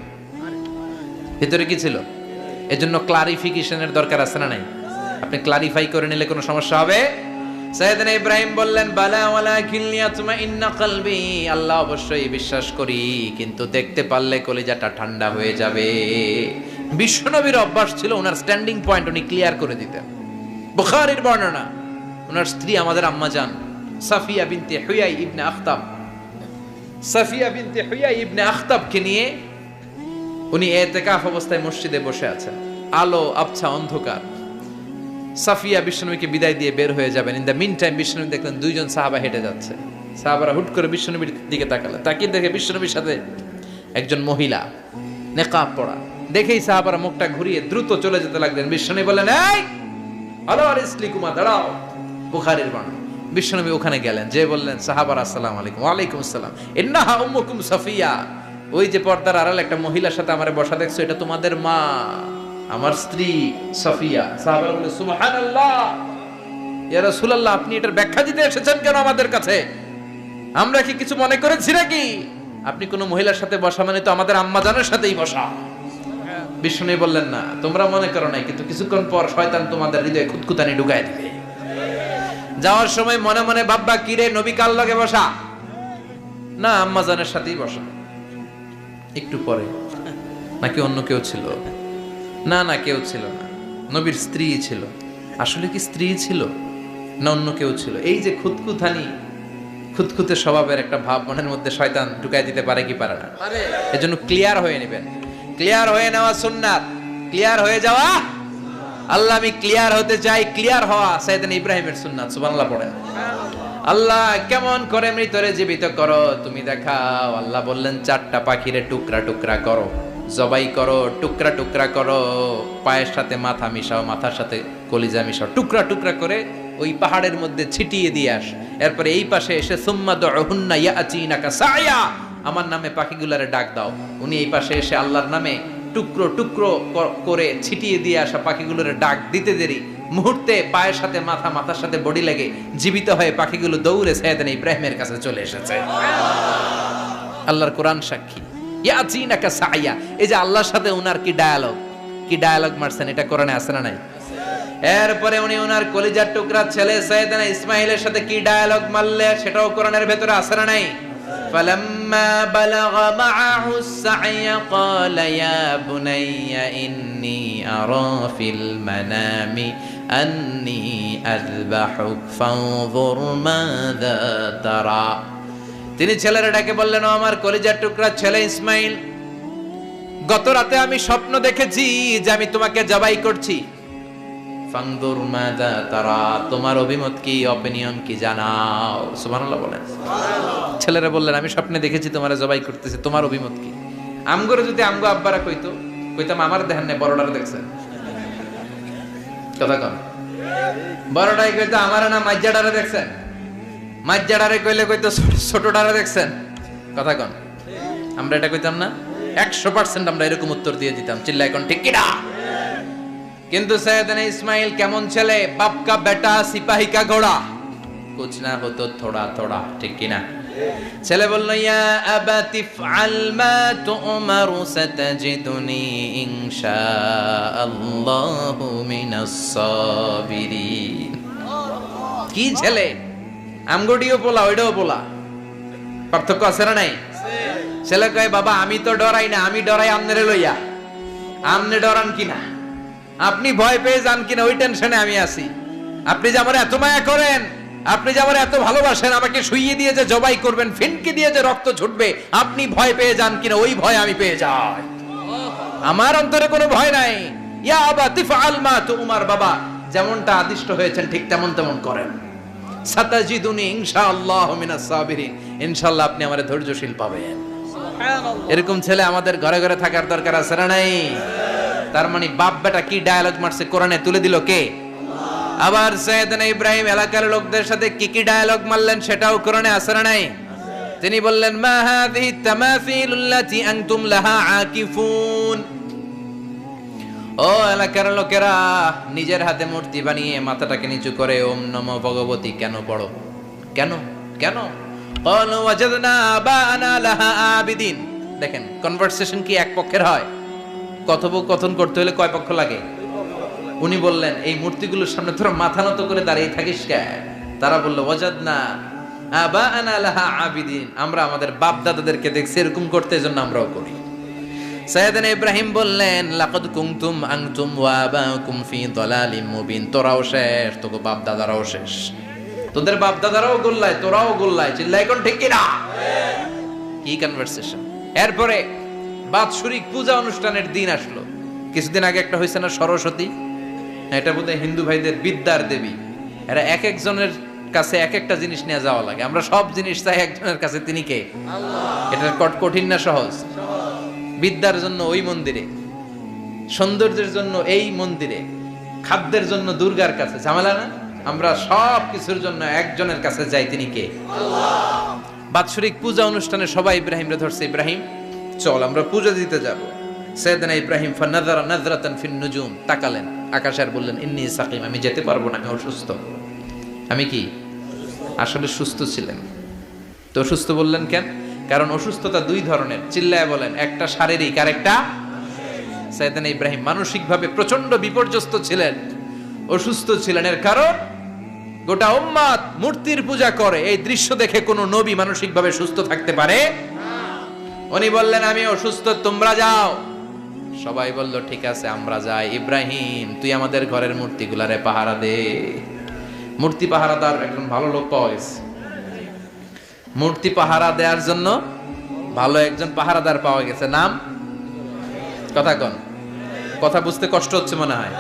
S1: ভিতরে কি ছিল? এজন্য ক্লারিফিকেশনের দরকার আছে না নাই? আপনি ক্লারিফাই করে নিলে কোনো সমস্যা হবে? সাইয়েদনা ইব্রাহিম বললেন বালা ওয়ালাকিন লিয়াতমাইন্না কলবি, আল্লাহ অবশ্যই বিশ্বাস করি, কিন্তু দেখতে পারলে কলিজাটা ঠান্ডা হয়ে যাবে। বিশ্বনবীর অভ্যাস ছিল, ওনার স্ট্যান্ডিং পয়েন্ট উনি ক্লিয়ার করে দিতেন। বুখারীর বর্ণনা, ওনার স্ত্রী আমাদের আম্মা জান সাফিয়া বিনতে হুয়াই ইবনে আখতাব, সাফিয়া বিনতে হুয়াই ইবনে আখতাবকে নিয়ে উনি ইতিকাফ অবস্থায় মসজিদে বসে আছেন। আলো আবছা অন্ধকার। সাফিয়া বিশ্বনবীকে বিদায় দিয়ে বের হয়ে যাবেন। ইন দ্য মিন টাইম বিশ্বনবী দেখলেন দুইজন সাহাবা হেঁটে যাচ্ছে। সাহাবারা হুট করে বিশ্বনবীর দিকে তাকালেন। তাকিয়ে দেখে বিশ্বনবীর সাথে একজন মহিলা, নেকাব পরা। দেখেই সাহাবারা মুখটা ঘুরিয়ে দ্রুত চলে যেতে লাগলেন। বিশ্বনবী বললেন এই আলো আর ইসলিকুমা, দাঁড়াও। বুখারীর বর্ণনা। বিশ্বনবী ওখানে গেলেন, যে বললেন সাহাবারা আসসালামু আলাইকুম। ওয়ালাইকুম আসসালাম। ইন্নাহা উম্মুকুম সাফিয়া, ওই যে পর্দার আড়াল একটা মহিলার সাথে আমারে বসা দেখছো, এটা তোমাদের মা, আমার স্ত্রী সাফিয়া। সাহাবারা বলে সুবহানাল্লাহ, ইয়া রাসূলুল্লাহ, আপনি এটার ব্যাখ্যা দিতে এসেছেন কেন আমাদের কাছে? আমরা কি কিছু মনে করেছি নাকি? আপনি কোন মহিলার সাথে বসা মানে তো আমাদের আম্মা জানের সাথেই বসা। বিষ্ণু বললেন না, তোমরা মনে করো নাই, কিন্তু কিছুক্ষণ পর শয়তান তোমাদের হৃদয়ে খুঁতখুঁতানি ঢুকায় দিবে। যাওয়ার সময় মনে মনে ভাববা, কিরে নবী কার লগে বসা? না, আম্মা জানের সাথেই বসা। একটু পরে নাকি অন্য কেউ ছিল? না না, কেউ ছিল না, নবীর স্ত্রী ছিল। আসলে কি স্ত্রী ছিল না অন্য কেউ ছিল? এই যে খুঁতখুঁতানি, খুঁতখুঁতে স্বভাবের একটা ভাব মনের মধ্যে শয়তান ঢুকাই দিতে পারে কি পারে না? এজন্য ক্লিয়ার হয়ে নেবেন। ক্লিয়ার হয়ে নেওয়া সুন্নাত, ক্লিয়ার হয়ে যাওয়া। আল্লাহ আমি ক্লিয়ার হতে চাই, ক্লিয়ার হওয়া সাইয়েদনা ইব্রাহিমের সুন্নাত। সুবহানাল্লাহ পড়েন। আল্লাহ কেমন করে মৃতরে জীবিত করো তুমি দেখাও। আল্লাহ বললেন 4টা পাখিরে টুকরা টুকরা করো, জবাই করো, টুকরা টুকরা করো, পায়ের সাথে মাথা মিশাও, মাথার সাথে কলিজা মিশাও, টুকরা টুকরা করে ওই পাহাড়ের মধ্যে ছিটিয়ে দিয়ে আস। এরপরে এই পাশে এসে সুম্মা দুহুন্না ইয়াতিনাকা সায়া, আমার নামে পাখিগুলারে ডাক দাও। উনি এই পাশে এসে আল্লাহর নামে টুকরো টুকরো করে ছিটিয়ে দিয়ে আসা পাখিগুলোরে ডাক দিতে দেরি মুহূর্তে পায়ের সাথে মাথা, মাথার সাথে বডি লেগে জীবিত হয়ে পাখিগুলো দৌড়ে সাইয়েদনা ইব্রাহিমের কাছে চলে এসেছে। আল্লাহর কোরআন সাক্ষী। ইয়াতিনাকা সায়া, এই যে আল্লাহর সাথে উনার কি ডায়ালগ মারছেন, এটা কোরআনে আছে না নাই? এরপরে উনি ওনার কলিজার টুকরা ছেলে সাইয়েদনা ইসমাইলের সাথে কি ডায়ালগ মারলে, সেটাও কোরআনের ভেতরে আছে না নাই? فلما بلغ معه السعي قال يا بني إني أرى في المنام أني أذبحك فانظر ماذا ترى। তিনি ছেলের ডাকে বললেন, ও আমার কলিজার টুকরা ছেলে ইসমাইল, গত রাতে আমি স্বপ্ন দেখেছি যে আমি তোমাকে জবাই করছি। ফানদুর মাযা তারা, তোমার অভিমত কি, অপিনিয়ন কি জানাও। সুবহানাল্লাহ বলেন। ছেলেরা বললেন, আমি স্বপ্নে দেখেছি তোমারে জবাই করতেছে, তোমার অভিমত কি? আমগরে যদি আমগো আব্বারা কইতাম আমার দেখেন না, বড়ডারে দেখছেন। কথা কন, বড়ডাই কইতো আমার না মাজ্জাডারে দেখছেন, মাজ্জাডারে কইলে কইতো ছোটডারে দেখছেন। কথা কন, আমরা এটা কইতাম না? 100% আমরা এরকম উত্তর দিয়ে দিতাম। চিল্লায় কোন ঠিক কিনা? কিন্তু সৈয়দনা ইসমাইল কেমন ছেলে, বাপ কা বেটা সিপাহী কা ঘোড়া, কুছ না হতো থোড়া থোড়া, ঠিক কিনা? ছেলে বলল ইয়া আবাতি ফআল মা তু'মারু সাতাজিদুনি ইনশাআল্লাহু মিনাস সাবিরিন। কি ছেলে, আমগডিও পোলা ওইটাও পোলা, পার্থক্য আছে না নাই? ছেলে কয় বাবা আমি তো ডরাই না, আমি ডরাই আমনেরে লইয়া। আমনে ডরান কিনা, আপনি ভয় পেয়ে যান কিনা ওই টেনশনে আমি আছি। আপনি যে আমার এত মায়া করেন, আপনি যে আমার এত ভালোবাসেন, আমাকে শুইয়ে দিয়ে যে জবাই করবেন, ফিনকে দিয়ে যে রক্ত ছুটবে, আপনি ভয় পেয়ে যান কিনা ওই ভয় আমি পেয়ে যাই। আমার অন্তরে কোনো ভয় নাই। ইয়া আবাতি ফাআল মা তু'মার, বাবা যেমনটা আদিষ্ট হয়েছেন ঠিক তেমন তেমন করেন। সাতাজিদুনি ইনশাআল্লাহু মিনাস সাবিরিন, ইনশাআল্লাহ আপনি আমারে ধৈর্যশীল পাবেন। এরকম ছেলে আমাদের ঘরে ঘরে থাকার দরকার আছে না নাই? তার মানে বাপ বেটা কি ডায়ালগ মারছে কোরআনে তুলে দিল কে? আবার সাইয়েদনা ইব্রাহিম এলাকার লোকদের সাথে কি কি ডায়ালগ মারলেন সেটাও কোরআনে আছে না নাই? তিনি বললেন মা হাযিহি তামাসিলুল্লাতী আনতুম লাহা আকিফুন। ও এলাকার লোকেরা, নিজের হাতে মূর্তি বানিয়ে মাথাটাকে নিচু করে ওম নমো ভগবতী কেন পড়ো? কেন কেন? ক্বালু ওয়াজাদনা আবানা লাহা আবিদিন। দেখেন কনভারসেশন কি এক পক্ষের হয়? কথোপকথন করতে হলে কয় পক্ষ লাগে? উনি বললেন এই মূর্তিগুলোর সামনে তোরা মাথা নত করে দাঁড়িয়ে থাকিস কেন? তারা বলল ওয়াজাদনা আবানা লাহা আবিদিন, আমরা আমাদের বাপ দাদাদেরকে দেখছি এরকম করতে, এজন্য আমরাও করি। সাইয়েদনা ইব্রাহিম বললেন লাকাদ কুনতুম আনতুম ওয়া আবাকুম ফি দালালিম মুবিন। তোরাও শেষ, তোকে বাপ দাদারাও শেষ, তোদের বাপ দাদারাও গোল্লায়, তোরাও গোল্লায়, চিল্লাই কোন ঠিক কিনা? কি কনভারসেশন। এরপরে বাৎসরিক পূজা অনুষ্ঠানের দিন আসলো। কিছুদিন আগে একটা হয়েছে না সরস্বতী, এটা বোধহয় হিন্দু ভাইদের বিদ্যার দেবী। এরা এক একজনের কাছে এক একটা জিনিস নিয়ে যাওয়া লাগে। আমরা সব জিনিস চাই একজনের কাছে, তিনি কে? আল্লাহ। এটা কঠিন না সহজ? বিদ্যার জন্য ওই মন্দিরে, সৌন্দর্যের জন্য এই মন্দিরে, খাদ্যের জন্য দুর্গার কাছে, ঝামেলা না? আমরা সব কিছুর জন্য একজনের কাছে যাই, তিনি কে? আল্লাহ। বাৎসরিক পূজা অনুষ্ঠানে সবাই ইব্রাহিমরে ধরছে, ইব্রাহিম চল আমরা পূজা দিতে যাব। সাইয়েদনা ইব্রাহিম ফানাযারা নাযরাতান ফিন নুজুম, তাকালেন আকাশে আর বললেন ইন্নী সাকিম, আমি যেতে পারবো না, আমি অসুস্থ। আমি কি আসলে সুস্থ ছিলেন? তো অসুস্থ বললেন কেন? কারণ অসুস্থতা দুই ধরনের, চিল্লায় বলেন, একটা শারীরিক আর একটা। সাইয়েদনা ইব্রাহিম মানসিকভাবে প্রচন্ড বিপর্যস্ত ছিলেন, অসুস্থ ছিলেন। এর কারণ গোটা উম্মত মূর্তির পূজা করে, এই দৃশ্য দেখে কোনো নবী মানসিকভাবে সুস্থ থাকতে পারে না। উনি বললেন আমি অসুস্থ, তোমরা যাও। সবাই বলল ঠিক আছে আমরা যাই। ইব্রাহিম তুই আমাদের ঘরের মূর্তিগুলারে পাহারা দে। মূর্তি পাহারাদার একজন ভালো লোক পাওয়া গেছে, মূর্তি পাহারা দেওয়ার জন্য ভালো একজন পাহারাদার পাওয়া গেছে। নাম? কথা কন, কথা বুঝতে কষ্ট হচ্ছে মনে হয়।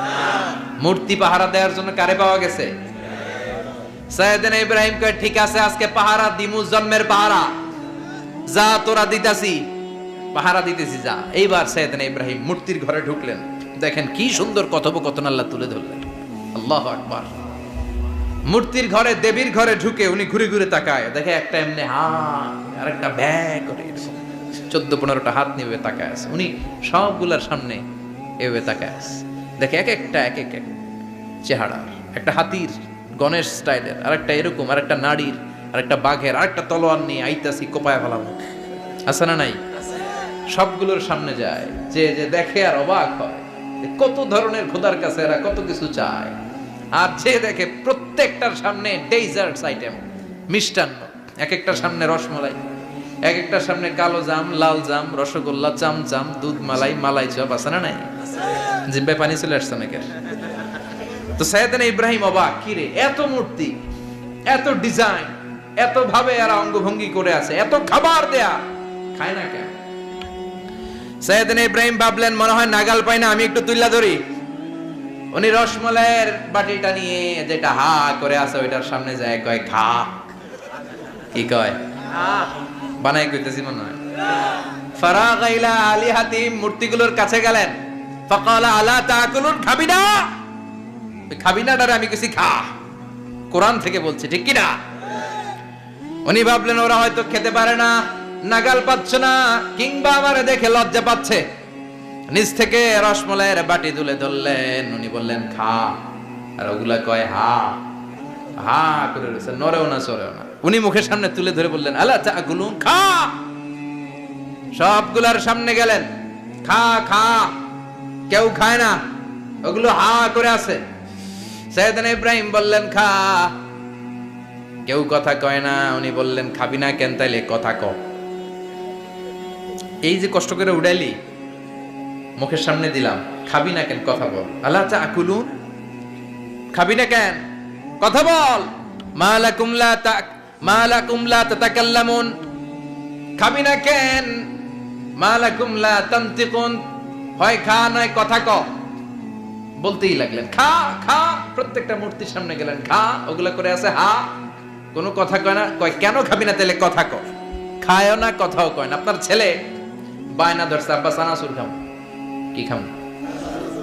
S1: মূর্তি পাহারা দেওয়ার জন্য কারে পাওয়া গেছে? সাইয়েদনা ইব্রাহিম কয় ঠিক আছে আজকে পাহারা দিমু, জন্মের পাহারা, যা তোরা দিতাছি, পাহারা দিতেছি যা। এইবার সাইয়েদনা ইব্রাহিম মূর্তির ঘরে ঢুকলেন। দেখেন কি সুন্দর কথোপকথন আল্লাহ তুলে ধরলেন। আল্লাহু আকবার। মূর্তির ঘরে, দেবীর ঘরে ঢুকে উনি ঘুরে ঘুরে তাকায়, দেখে একটা এমনি হাত আর একটা ব্যাগ করে 14-15টা হাত নিয়ে তাকায় আছে। উনি সবগুলার সামনে এভাবে তাকায় আছে, দেখে এক একটা এক এক চেহারা, একটা হাতির গণেশ স্টাইলের, আর একটা এরকম, আর একটা নারীর, আর একটা বাঘের, আর একটা তলোয়ার নিয়ে আইতাছি কোপায় ফেলাম। আছে না নাই? সবগুলোর সামনে যায়, যে যে দেখে আর অবাক হয় কত ধরনের খোদার কাছে এরা কত কিছু চায়। আর যে দেখে প্রত্যেকটার সামনে ডেজার্টস আইটেম, মিষ্টান্ন, এক একটার সামনে রসমালাই, এক একটার সামনে কালো জাম, লাল জাম, রসগোল্লা, চামচাম, দুধ মালাই, মালাই চপ। আছে না নাই? জিব্বায় পানি চলে আসছে নাকি? তো সাইয়েদনা ইব্রাহিম অবাক, কি রে এত মূর্তি, এত ডিজাইন, এত ভাবে এরা অঙ্গভঙ্গি করে আছে, এত খাবার দেয়া, খায় না কেন? সাইয়েদনা ইব্রাহিম ভাবলেন মনে হয় নাগাল পাই না, আমি একটু তুইলা ধরি। উনি রসমালাইয়ের বাটিটা নিয়ে যেটা হা করে আছে ওইটার সামনে যায়, কয় খা। কি কয়? বানাই কইতেছি মনে হয়। ফারাগা ইলা আলিহাতিম, মূর্তিগুলোর কাছে গেলেন। ফাকালা আলা তাকুলুন, খাবি না? খাবি না ডারে আমি কিছু খা, কোরআন থেকে বলছি, ঠিক কি না? উনি ভাবলেন ওরা হয়তো খেতে পারে না, নাগাল পাচ্ছে না, কিংবা আমারে দেখে লজ্জা পাচ্ছে। নিজ থেকে রসমালাইয়ের বাটি তুলে ধরলেন। উনি বললেন খা, আর ওগুলা কয় হা হা করে রয়েছে, নড়েও না চড়েও না। উনি মুখের সামনে তুলে ধরে বললেন আলা তাকুলুন, খা। সবগুলার সামনে গেলেন, খা খা। কেউ খায় না, ওগুলো হা করে আছে। সাইয়েদনা ইব্রাহিম বললেন খা। কেউ কথা কয় না। উনি বললেন খাবি না কেন? তাইলে কথা ক। এই যে কষ্ট করে উড়াইলি, মুখের সামনে দিলাম, খাবি না কেন? কথা বল। আলা তাকুলুন, খাবি না কেন? কথা বল। মালাকুম লা তাতাকাল্লামুন, খাবি না কেন? মালাকুম লা তানতিকুন, হয় খা নয় কথা ক। বলতেই লাগলেন খা খা। প্রত্যেকটা মূর্তির সামনে গেলেন, খা। ওগুলা করে আছে হা, কোনো কথা কয় না। কয় কেন খাবি না? তাহলে কথা ক। খায়ও না, কথাও কয় না। আপনার ছেলে বায়না ধরছে, আব্বা চানাচুর খাম। কি খাম?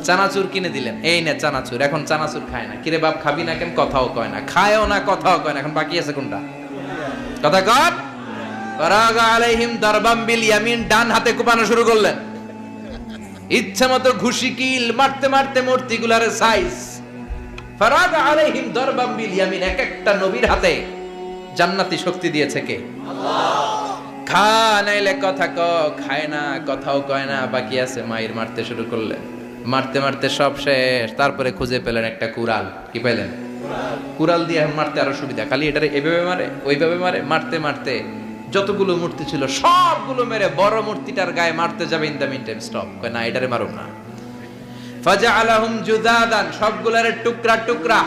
S1: চানাচুর কিনে দিলেন, এই নে চানাচুর। এখন চানাচুর খায় না। কিরে বাপ খাবি না কেন? কথাও কয় না। খায়ও না, কথাও কয় না। এখন বাকি আছে কোনটা? কথা কর। ফারাগা আলাইহিম দারবাম বিল ইয়ামিন, ডান হাতে কোপানো শুরু করলেন। ইচ্ছা মতো ঘুষি কিল মারতে মারতে মূর্তিগুলার সাইজ। ফারাগা আলাইহিম দারবাম বিল ইয়ামিন, এক একটা নবীর হাতে জান্নাতি শক্তি দিয়েছে কে? আল্লাহ। খা নাইলে কথা ক। খায় না, কথাও কয় না, বাকি আছে। মায়ের মারতে শুরু করলেন। মারতে মারতে সব শেষ। তারপরে খুঁজে পেলেন একটা কুড়াল। কি পেলেন? কুড়াল দিয়ে মারতে আরো সুবিধা। খালি এটারে এভাবে মারে, ওইভাবে মারে। মারতে মারতে যতগুলো মূর্তি ছিল সবগুলো মেরে বড় মূর্তিটার গায়ে মারতে যাবে। In the meantime stop, কয় না এটারে মারুম না। ফাজআলাহুম জুদাদান, সবগুলারে টুকরা টুকরা।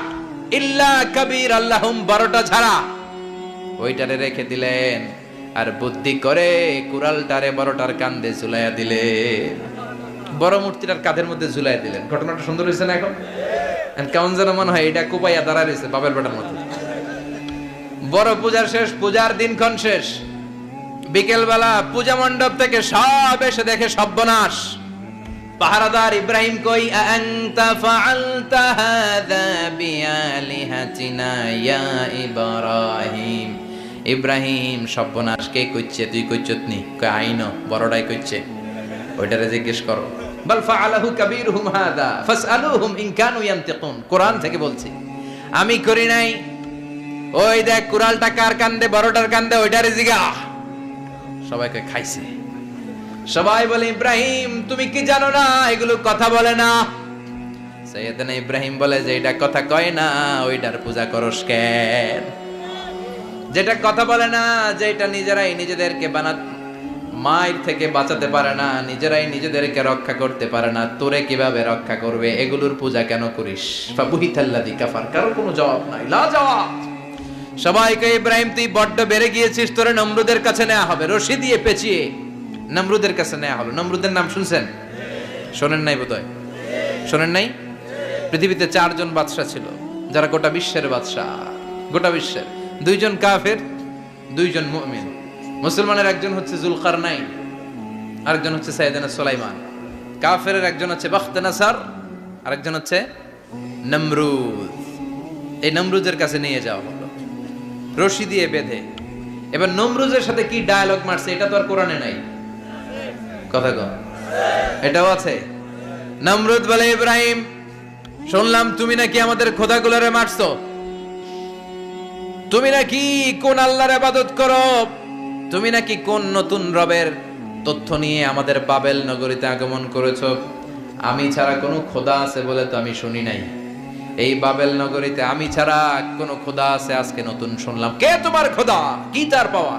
S1: ইল্লা কাবীর আল্লাহুম, বড়টা ছাড়া। ওইটারে রেখে দিলেন। আর বুদ্ধি করে কুড়ালটারে বড়টার কাঁধে ঝুলাইয়া দিলে। বড় মূর্তিটার কাঁধের মধ্যে ঝুলাই দিলেন। ঘটনাটা সুন্দর হয়েছে না? এখন কেমন যেন মনে হয় এটা কোপাইয়া দাঁড়া রয়েছে বাবের বেটার মতো। বড় পূজার শেষ, পূজার দিনক্ষণ শেষ। বিকেল বেলা পূজা মণ্ডপ থেকে সব এসে দেখে সর্বনাশ। পাহারাদার ইব্রাহিম কই? আনতা ফাআলতা হাযা বিআলিহাতিনা ইয়া ইব্রাহিম। ইব্রাহিম, সর্বনাশ কে কইছে? তুই কইছত নি? কয় আইনো, বড়টাই কইছে। ওইটারে জিজ্ঞেস করো। বাল ফাআলাহু কাবীরুহুম হাযা ফাসআলুহুম ইন কানু ইয়ানতিকুন। কোরআন থেকে বলছি, আমি করি নাই। ওই দেখ কুড়ালটা কার কান্দে? বড়টার কান্দে, ওইটারে জিগা। সবাইকে খাইছে। সবাই বলে ইব্রাহিম তুমি কি জানো না এগুলো কথা বলে না? সাইয়েদনা ইব্রাহিম বলে যে এটা কথা কয় না, ওইটার পূজা করস কেন? যেটা কথা বলে না, যেটা নিজেরাই নিজেদেরকে মায়ের থেকে বাঁচাতে পারে না, নিজেরাই নিজেদেরকে রক্ষা করতে পারে না, তোরে কিভাবে রক্ষা করবে? এগুলোর পূজা কেন করিস? ফাবুহিতাল্লাযী কাফার। কারো কোনো জবাব নাই, লা জবাব। সবাইকে ইব্রাহিম তুই বড্ড বেড়ে গিয়েছিস, তোরে নমরুদের কাছে নেওয়া হবে। রশি দিয়ে পেঁচিয়ে নমরুদের কাছে নেওয়া হলো। নমরুদের নাম শুনছেন? শোনেন নাই বোধহয়। শোনেন নাই? পৃথিবীতে 4 জন বাদশা ছিল, যারা গোটা বিশ্বের বাদশা। গোটা বিশ্বের 2 জন কাফের, 2 জন মুমিন। মুসলমানের একজন হচ্ছে জুলকারনাইন, আরেকজন হচ্ছে সাইয়েদনা সুলাইমান। কাফেরের একজন হচ্ছে বাখতানাসার, আরেকজন হচ্ছে নমরুদ। এই নমরুদের কাছে নিয়ে যাওয়া হলো রশি দিয়ে বেঁধে। এবার নমরুদের সাথে কি ডায়ালগ মারছে এটা তো আর কোরআনে নাই। কথা কও, এটাও আছে। নমরুদ বলে ইব্রাহিম, শুনলাম তুমি নাকি আমাদের খোদাগুলোরে মারছো। তুমি নাকি কোন আল্লাহর ইবাদত করো? তুমি নাকি কোন নতুন রবের তথ্য নিয়ে আমাদের বাবেল নগরীতে আগমন করেছো? আমি ছাড়া কোনো খোদা আছে বলে তো আমি শুনি নাই। এই বাবেল নগরীতে আমি ছাড়া কোনো খোদা আছে আজকে নতুন শুনলাম। কে তোমার খোদা? কি তার পাওয়া?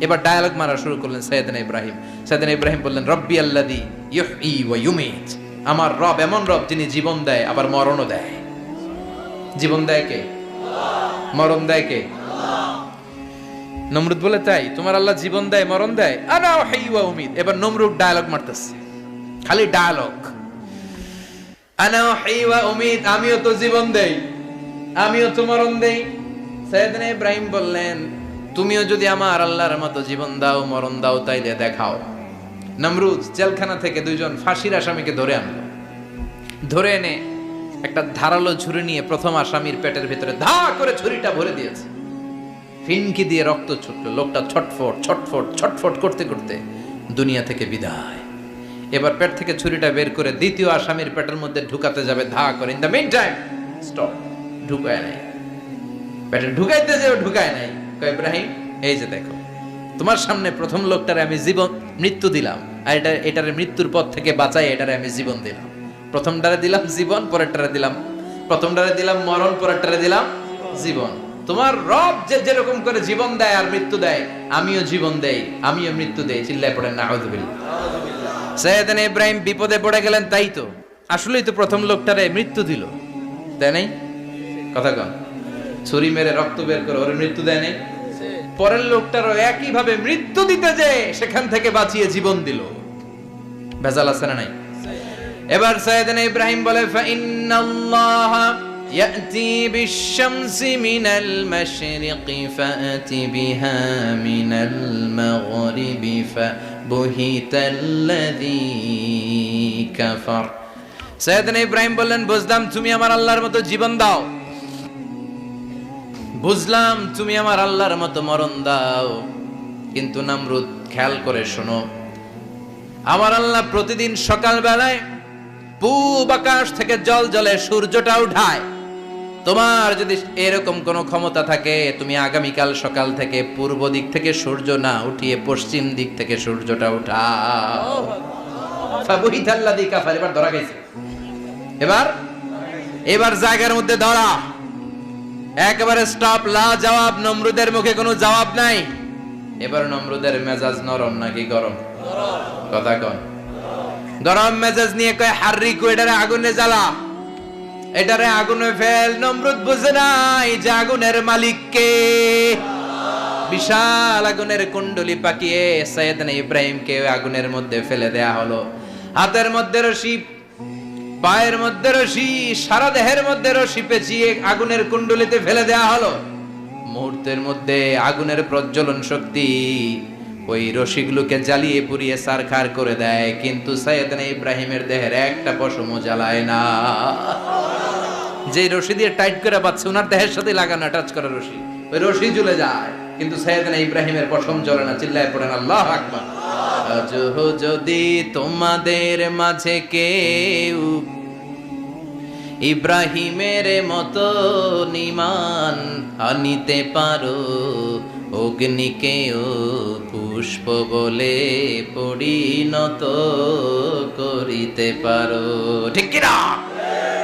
S1: এবার ডায়ালগ মারা শুরু করলেন সাইয়েদনা ইব্রাহিম। সাইয়েদনা ইব্রাহিম বললেন, রব্বি আল্লাযী ইউহয়ী ওয়া ইউমীত। আমার রব এমন রব যিনি জীবন দেয় আবার মরণও দেয়। জীবন দেয় কে? আল্লাহ। মরণ দেয় কে? আল্লাহ। নমরুদ বলে, তাই তোমার আল্লাহ জীবন দেয় মরণ দেয়? আনা উহয়ী ওয়া উমীত। এবার নমরুদ ডায়ালগ মারতেছে, খালি ডায়ালগ। আনা উহয়ী ওয়া উমীত, আমিও তো জীবন দেই, আমিও তো মরণ দেই। সাইয়েদনা ইব্রাহিম বললেন, তুমিও যদি আমার আল্লাহর মতো জীবন দাও মরণ দাও তাইলে দেখাও। নমরুদ জেলখানা থেকে 2 জন ফাঁসির আসামিকে ধরে আনলো। ধরে এনে একটা ধারালো ছুরি নিয়ে প্রথম আসামির পেটের ভিতরে ধা করে ছুরিটা ভরে দিয়েছে। ফিনকি দিয়ে রক্ত ছুটলো। লোকটা ছটফট ছটফট ছটফট করতে করতে দুনিয়া থেকে বিদায়। এবার পেট থেকে ছুরিটা বের করে দ্বিতীয় আসামির পেটের মধ্যে ঢুকাতে যাবে ধা করে। In the meantime stop, ঢুকায় নাই। পেটে ঢুকাইতে যাবে, ঢুকায় নাই। কয় ইব্রাহিম এই যে দেখো তোমার সামনে প্রথম লোকটারে আমি মৃত্যু দিলাম, আর এটারে মৃত্যুর পথ থেকে বাঁচাই এটারে আমি জীবন দিলাম। প্রথমটারে দিলাম জীবন, পরেরটারে দিলাম, প্রথমটারে দিলাম মরণ, পরেরটারে দিলাম জীবন। তোমার রব যে যেরকম করে জীবন দেয় আর মৃত্যু দেয়, আমিও জীবন দেই, আমিও মৃত্যু দেই। চিল্লায় পড়েন নাউযুবিল্লাহ। সাইয়েদনা ইব্রাহিম বিপদে পড়ে গেলেন, তাই তো আসলেই তো প্রথম লোকটারে মৃত্যু দিল, তাই নাই? কথা কন, ছুরি মেরে রক্ত বের করে ওরে মৃত্যু দেয় নাই? পরের লোকটারও একই ভাবে মৃত্যু দিতে যে সেখান থেকে বাঁচিয়ে জীবন দিল। ভেজাল আছে না নাই? এবার সাইয়েদনা ইব্রাহিম বলে ফাইন্নাল্লাহা ইয়াতি বিশ-শামসি মিনাল মাশরিকি ফাআতি বিহা মিনাল মাগরিবি ফাবুহিতাল্লাযী কাফার। সাইয়েদনা ইব্রাহিম বললেন, বুঝলাম তুমি আমার আল্লাহর মতো জীবন দাও, বুঝলাম তুমি আমার আল্লাহর মতো মরণ দাও, কিন্তু নমরুদ খেয়াল করে শোনো, আমার আল্লাহ প্রতিদিন সকাল বেলায় পূব আকাশ থেকে জল জলে সূর্যটা উঠায়। তোমার যদি এরকম কোন ক্ষমতা থাকে, তুমি আগামীকাল সকাল থেকে পূর্ব দিক থেকে সূর্য না উঠিয়ে পশ্চিম দিক থেকে সূর্যটা উঠাও। ফাবুহিতাল্লাযী কাফার। এবার ধরা গেছে, এবার জায়গার মধ্যে ধরা, একেবারে স্টপ, লা জবাব। নমরুদের মুখে কোনো জবাব নাই। এবার নমরুদের মেজাজ নরম নাকি গরম? কথা কন। গরম মেজাজ নিয়ে কয় হাররিকু, এটারে আগুনে জ্বালা, এটারে আগুনে ফেল। নমরুদ বুঝে নাই যে আগুনের মালিক কে। বিশাল আগুনের কুণ্ডলি পাকিয়ে সাইয়েদনা ইব্রাহিমকে আগুনের মধ্যে ফেলে দেয়া হলো। হাতের মধ্যে রশি, পায়ের মধ্যে রশি, সারা দেহের মধ্যে রশি পেঁচিয়ে আগুনের কুণ্ডলিতে ফেলে দেয়া হলো। মুহূর্তের মধ্যে আগুনের প্রজ্বলন শক্তি ওই রশিগুলোকে জ্বালিয়ে পুড়িয়ে ছারখার করে দেয়, কিন্তু সাইয়েদনা ইব্রাহিমের দেহের একটা পশমও জ্বালায় না। যে রশি দিয়ে টাইট করে পাচ্ছে, ওনার দেহের সাথে লাগানো টাচ করা রশি, ওই রশি জ্বলে যায়, কিন্তু সাইয়েদনা ইব্রাহিমের পশম জ্বলে না। চিল্লায় পড়েন আল্লাহু আকবার। আজ যদি তোমাদের মাঝে কেউ ইব্রাহিমের মতো ঈমান আনিতে পারো, অগ্নিকেও পুষ্প বলে পরিণত করিতে পারো, ঠিক কি না?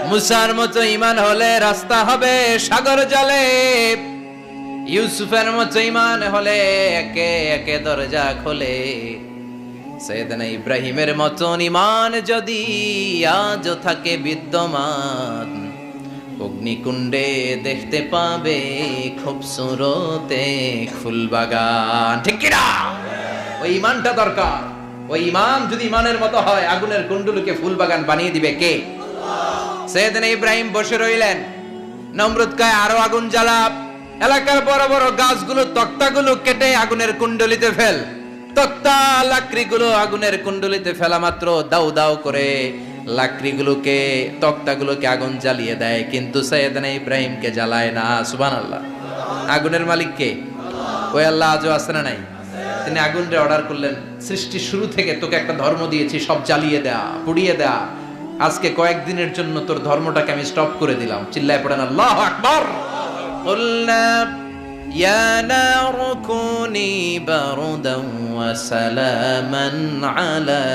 S1: মুসার মতো ঈমান হলে রাস্তা হবে সাগর জলে, ইউসুফের মতো ঈমান হলে একে একে দরজা খোলে। সাইয়েদনা ইব্রাহিমের মতন ঈমান যদি আজও থাকে বিদ্যমান, অগ্নিকুণ্ডে দেখতে পাবে খুবসুরত এক ফুলবাগান, ঠিক কি না? ওই ঈমানটা দরকার। ওই ঈমান যদি ঈমানের মতো হয়, আগুনের কুণ্ডুলকে ফুলবাগান বানিয়ে দিবে কে? সাইয়েদনা ইব্রাহিম বসে রইলেন। নমরুদ কয় আরো আগুন জ্বালা, এলাকার বড় বড় গাছগুলো, তক্তাগুলো কেটে আগুনের কুণ্ডলিতে ফেল। তক্তা লাকড়িগুলো আগুনের কুণ্ডলিতে ফেলা মাত্র দাউ দাউ করে লাকড়িগুলোকে, তক্তাগুলোকে আগুন জ্বালিয়ে দেয়, কিন্তু সাইয়েদনা ইব্রাহিমকে জ্বালায় না। সুবহানাল্লাহ। আগুনের মালিক কে? ওই আল্লাহ আজও আছে না নাই? তিনি আগুনরে অর্ডার করলেন, সৃষ্টির শুরু থেকে তোকে একটা ধর্ম দিয়েছি, সব জ্বালিয়ে দেয়া, পুড়িয়ে দেয়া, আজকে কয়েকদিনের জন্য তোর ধর্মটাকে আমি স্টপ করে দিলাম। চিল্লায় পড়েন আল্লাহু আকবার। কুলনা ইয়া নারু কুনি বারদান ওয়া সালামান আলা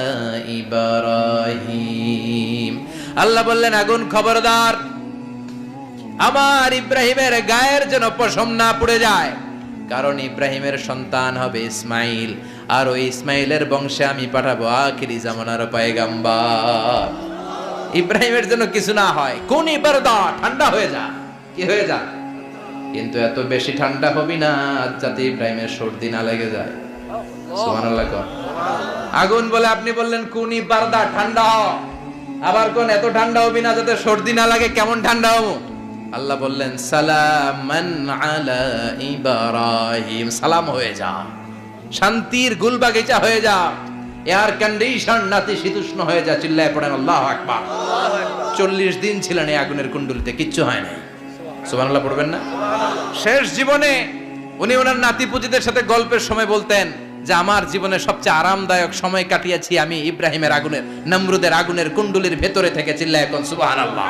S1: ইব্রাহিম। আল্লাহ বললেন, আগুন খবরদার, আমার ইব্রাহিমের গায়ের যেন পশম না পুড়ে যায়, কারণ ইব্রাহিমের সন্তান হবে ইসমাইল, আর ওই ইসমাইলের বংশে আমি পাঠাবো আখিরি জামানার পয়গাম্বর। ইব্রাহিমের জন্য কিছু না হয়, কোন ইবারদা, ঠান্ডা হয়ে যা, কি হয়ে যা, কিন্তু এত বেশি ঠান্ডা হবি না যাতে ইব্রাহিমের সর্দি না লেগে যায়। সুবহানাল্লাহ। আগুন বলে আপনি বললেন কোন ইবারদা, ঠান্ডা হ, আবার কোন এত ঠান্ডা হবি না যাতে সর্দি না লাগে, কেমন ঠান্ডা হবো? আল্লাহ বললেন সালামান আলা ইব্রাহিম, সালাম হয়ে যা, শান্তির গুলবাগিচা হয়ে যা, এয়ার কন্ডিশন নাতিশীতোষ্ণ হয়ে যা। চিল্লায় পড়েন আল্লাহু আকবার। 40 দিন ছিলেন এই আগুনের কুণ্ডলিতে, কিচ্ছু হয় নাই। সুবহানাল্লাহ পড়বেন না? শেষ জীবনে উনি ওনার নাতিপুতিদের সাথে গল্পের সময় বলতেন যে আমার জীবনে সবচেয়ে আরামদায়ক সময় কাটিয়েছি আমি ইব্রাহিমের আগুনের, নমরুদের আগুনের কুণ্ডলির ভেতরে থেকে। চিল্লায় কোন সুবহানাল্লাহ।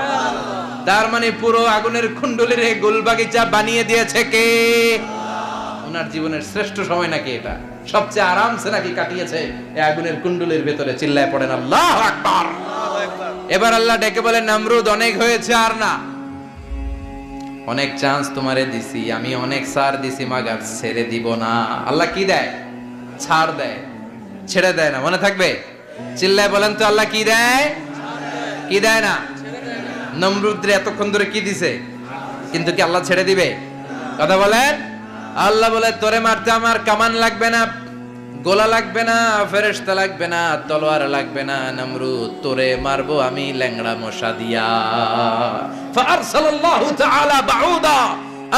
S1: তার মানে পুরো আগুনের কুণ্ডলির গুলবাগিচা বানিয়ে দিয়েছে কে? ওনার জীবনের শ্রেষ্ঠ সময় নাকি এটা, সবচেয়ে আরামসে নাকি কাটিয়েছে এই আগুনের কুণ্ডলের ভেতরে। চিল্লায় পড়েন আল্লাহু আকবার। এবার আল্লাহ ডেকে বলেন, নমরুদ অনেক হয়েছে, আর না, অনেক চান্স তোমারে দিছি আমি, অনেক ছাড় দিছি, মাগার ছেড়ে দিব না। আল্লাহ কি দেয়? ছাড় দেয়, ছেড়ে দেয় না। মনে থাকবে? চিল্লায় বলেন তো, আল্লাহ কি দেয়? কি দেয় না? নমরুদরে এতক্ষণ ধরে কি দিছে, কিন্তু কি আল্লাহ ছেড়ে দিবে? কথা বলেন। আল্লাহ বলে, তোরে মারতে আমার কামান লাগবে না, গোলা লাগবে না, ফেরেশতা লাগবে না, তলোয়ার লাগবে না, নমরুদ তোরে মারবো আমি ল্যাংড়া মশা দিয়া। ফাআরসালাল্লাহু তাআলা বাউদা,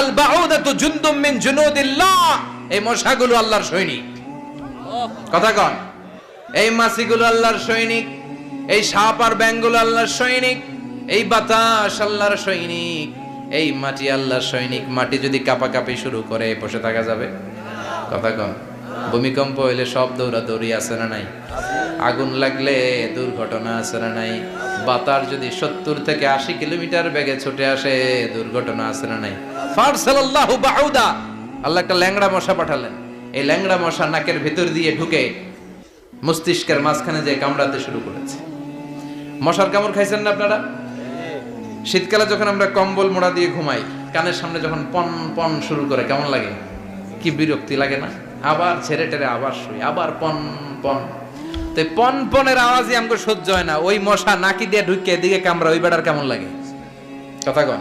S1: আল বাউদাতু জুনদুম মিন জুনুদিল্লাহ। এই মশাগুলো আল্লাহর সৈনিক। কথা কন। এই মাছিগুলো আল্লাহর সৈনিক, এই সাপ আর ব্যাঙগুলো আল্লাহর সৈনিক, এই বাতাস আল্লাহর সৈনিক, এই মাটি আল্লাহর সৈনিক। মাটি যদি কাঁপাকাঁপি শুরু করে বসে থাকা যাবে? কথা কন। ভূমিকম্প হইলে সব দৌড়াদৌড়ি আছে না নাই? আগুন লাগলে দুর্ঘটনা আছে না নাই? বাতাস যদি 70 থেকে 80 কিলোমিটার বেগে ছুটে আসে, দুর্ঘটনা আছে না নাই? ফারসালাল্লাহু বাউদা, আল্লাহ একটা ল্যাংড়া মশা পাঠালেন। এই ল্যাংড়া মশা নাকের ভিতর দিয়ে ঢুকে মস্তিষ্কের মাঝখানে যে কামড়াতে শুরু করেছে। মশার কামড় খাইছেন না আপনারা? শীতকালে যখন আমরা কম্বল মোড়া দিয়ে ঘুমাই, কানের সামনে যখন পন পন শুরু করে, কেমন লাগে? কি বিরক্তি লাগে না? আবার ছেড়ে টেরে আবার শুই, আবার পন পন। তো পন পনের আওয়াজই আমাকে সহ্য হয় না। ওই মশা নাকি দিয়ে ঢুকে এদিকে কামড়া, ওই বেড়ার কেমন লাগে? কথা কন।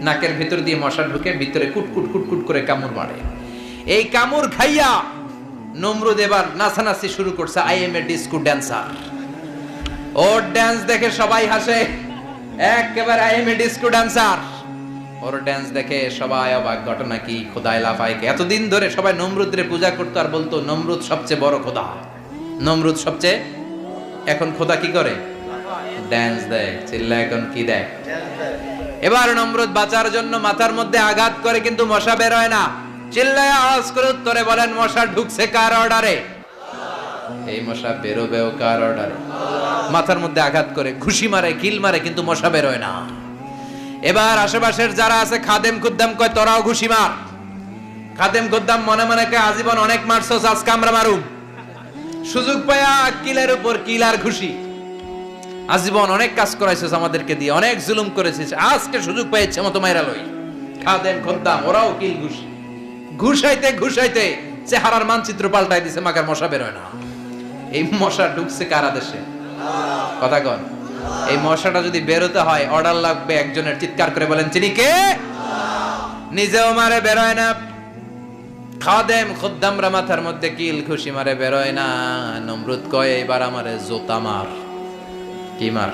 S1: নাকের ভিতর দিয়ে মশা ঢুকে ভিতরে কুটকুট কুটকুট করে কামড় মারে। এই কামড় খাইয়া নমরুদ এবার নাচানাচি শুরু করছে। I M A disco dancer. Or dance দেখে সবাই হাসে, একেবারে I M A disco dancer. Or dance দেখে সবাই অবাক। ঘটনা কি? খোদাই লাফাইকে। এতদিন ধরে সবাই নমরুদরে পূজা করতো আর বলতো নমরুদ সবচেয়ে বড় খোদা, নমরুদ সবচেয়ে। এখন খোদা কি করে? ড্যান্স দেয়। চিল্লা এখন কি দেয়? এবার নমরুদ বাঁচার জন্য মাথার মধ্যে আঘাত করে, কিন্তু মশা বের হয় না। চিল্লায় আওয়াজ করে উত্তরে বলেন, মশা ঢুকছে কার অর্ডারে? এই মশা বেরোবেও কার অর্ডারে? মাথার মধ্যে আঘাত করে ঘুষি মারে, কিল মারে, কিন্তু মশা বের হয় না। এবার আশেপাশের যারা আছে খাদেম খুদ্দাম কয়, তোরাও ঘুষি মার। খাদেম খুদ্দাম মনে মনে কয়, আজীবন অনেক মারছস, আজকে আমরা মারুম। সুযোগ পায়া কিলের উপর কিল আর ঘুষি। আজীবন অনেক কাজ করাইছিস আমাদেরকে দিয়ে, অনেক জুলুম করেছিস, আজকে সুযোগ পাইছে মতো মাইরা লই। খাদেম খুদ্দাম ওরাও কিল ঘুষি। ঘুষাইতে ঘুষাইতে চেহারার মানচিত্র পাল্টাই দিছে, মাকার মশা বের হয় না। এই মশা ঢুকছে কারা দেশে? কথা কন। এই মশাটা যদি বেরোতে হয়, অর্ডার লাগবে একজনের। চিৎকার করে বলেন, চিনি কে? নিজেও মারে, বেরোয় না। খাদেম খুদ্দামরা মাথার মধ্যে কিল খুশি মারে, বেরোয় না। নমরুদ কয়, এবার আমারে জুতা মার। কি মার?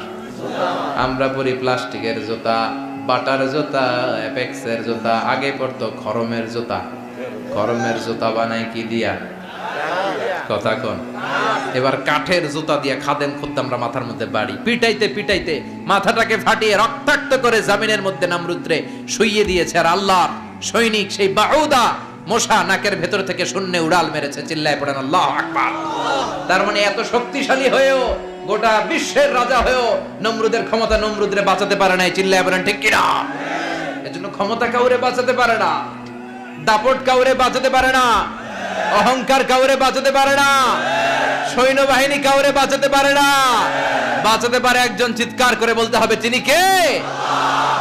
S1: আমরা পরি প্লাস্টিকের জুতা, বাটার জুতা, অ্যাপেক্সের জুতা। আগে পড়তো খরমের জুতা। খরমের জুতা বানায় কি দিয়া? কথা কন। এবার কাঠের জুতা দিয়া খাদেম খুদ্দামরা মাথার মধ্যে বাড়ি। পিটাইতে পিটাইতে মাথাটাকে ফাটিয়ে রক্তাক্ত করে জামিনের মধ্যে নমরুদরে শুইয়ে দিয়েছে। আর আল্লাহর সৈনিক সেই বাউদা মশা নাকের ভেতর থেকে শূন্যে উড়াল মেরেছে। চিল্লায় পড়েন আল্লাহু আকবার। তার মানে এত শক্তিশালী হয়েও, গোটা বিশ্বের রাজা হয়েও নমরুদের ক্ষমতা নমরুদরে বাঁচাতে পারে নাই। চিল্লায় পড়েন ঠিক কিনা? এজন্য ক্ষমতা কাউরে বাঁচাতে পারে না, দাপট কাউরে বাঁচাতে পারে না, অহংকার কাউরে বাঁচাতে পারে না, সৈন্যবাহিনী কাউরে বাঁচাতে পারে না। বাঁচাতে পারে একজন। চিৎকার করে বলতে হবে, তিনি কে?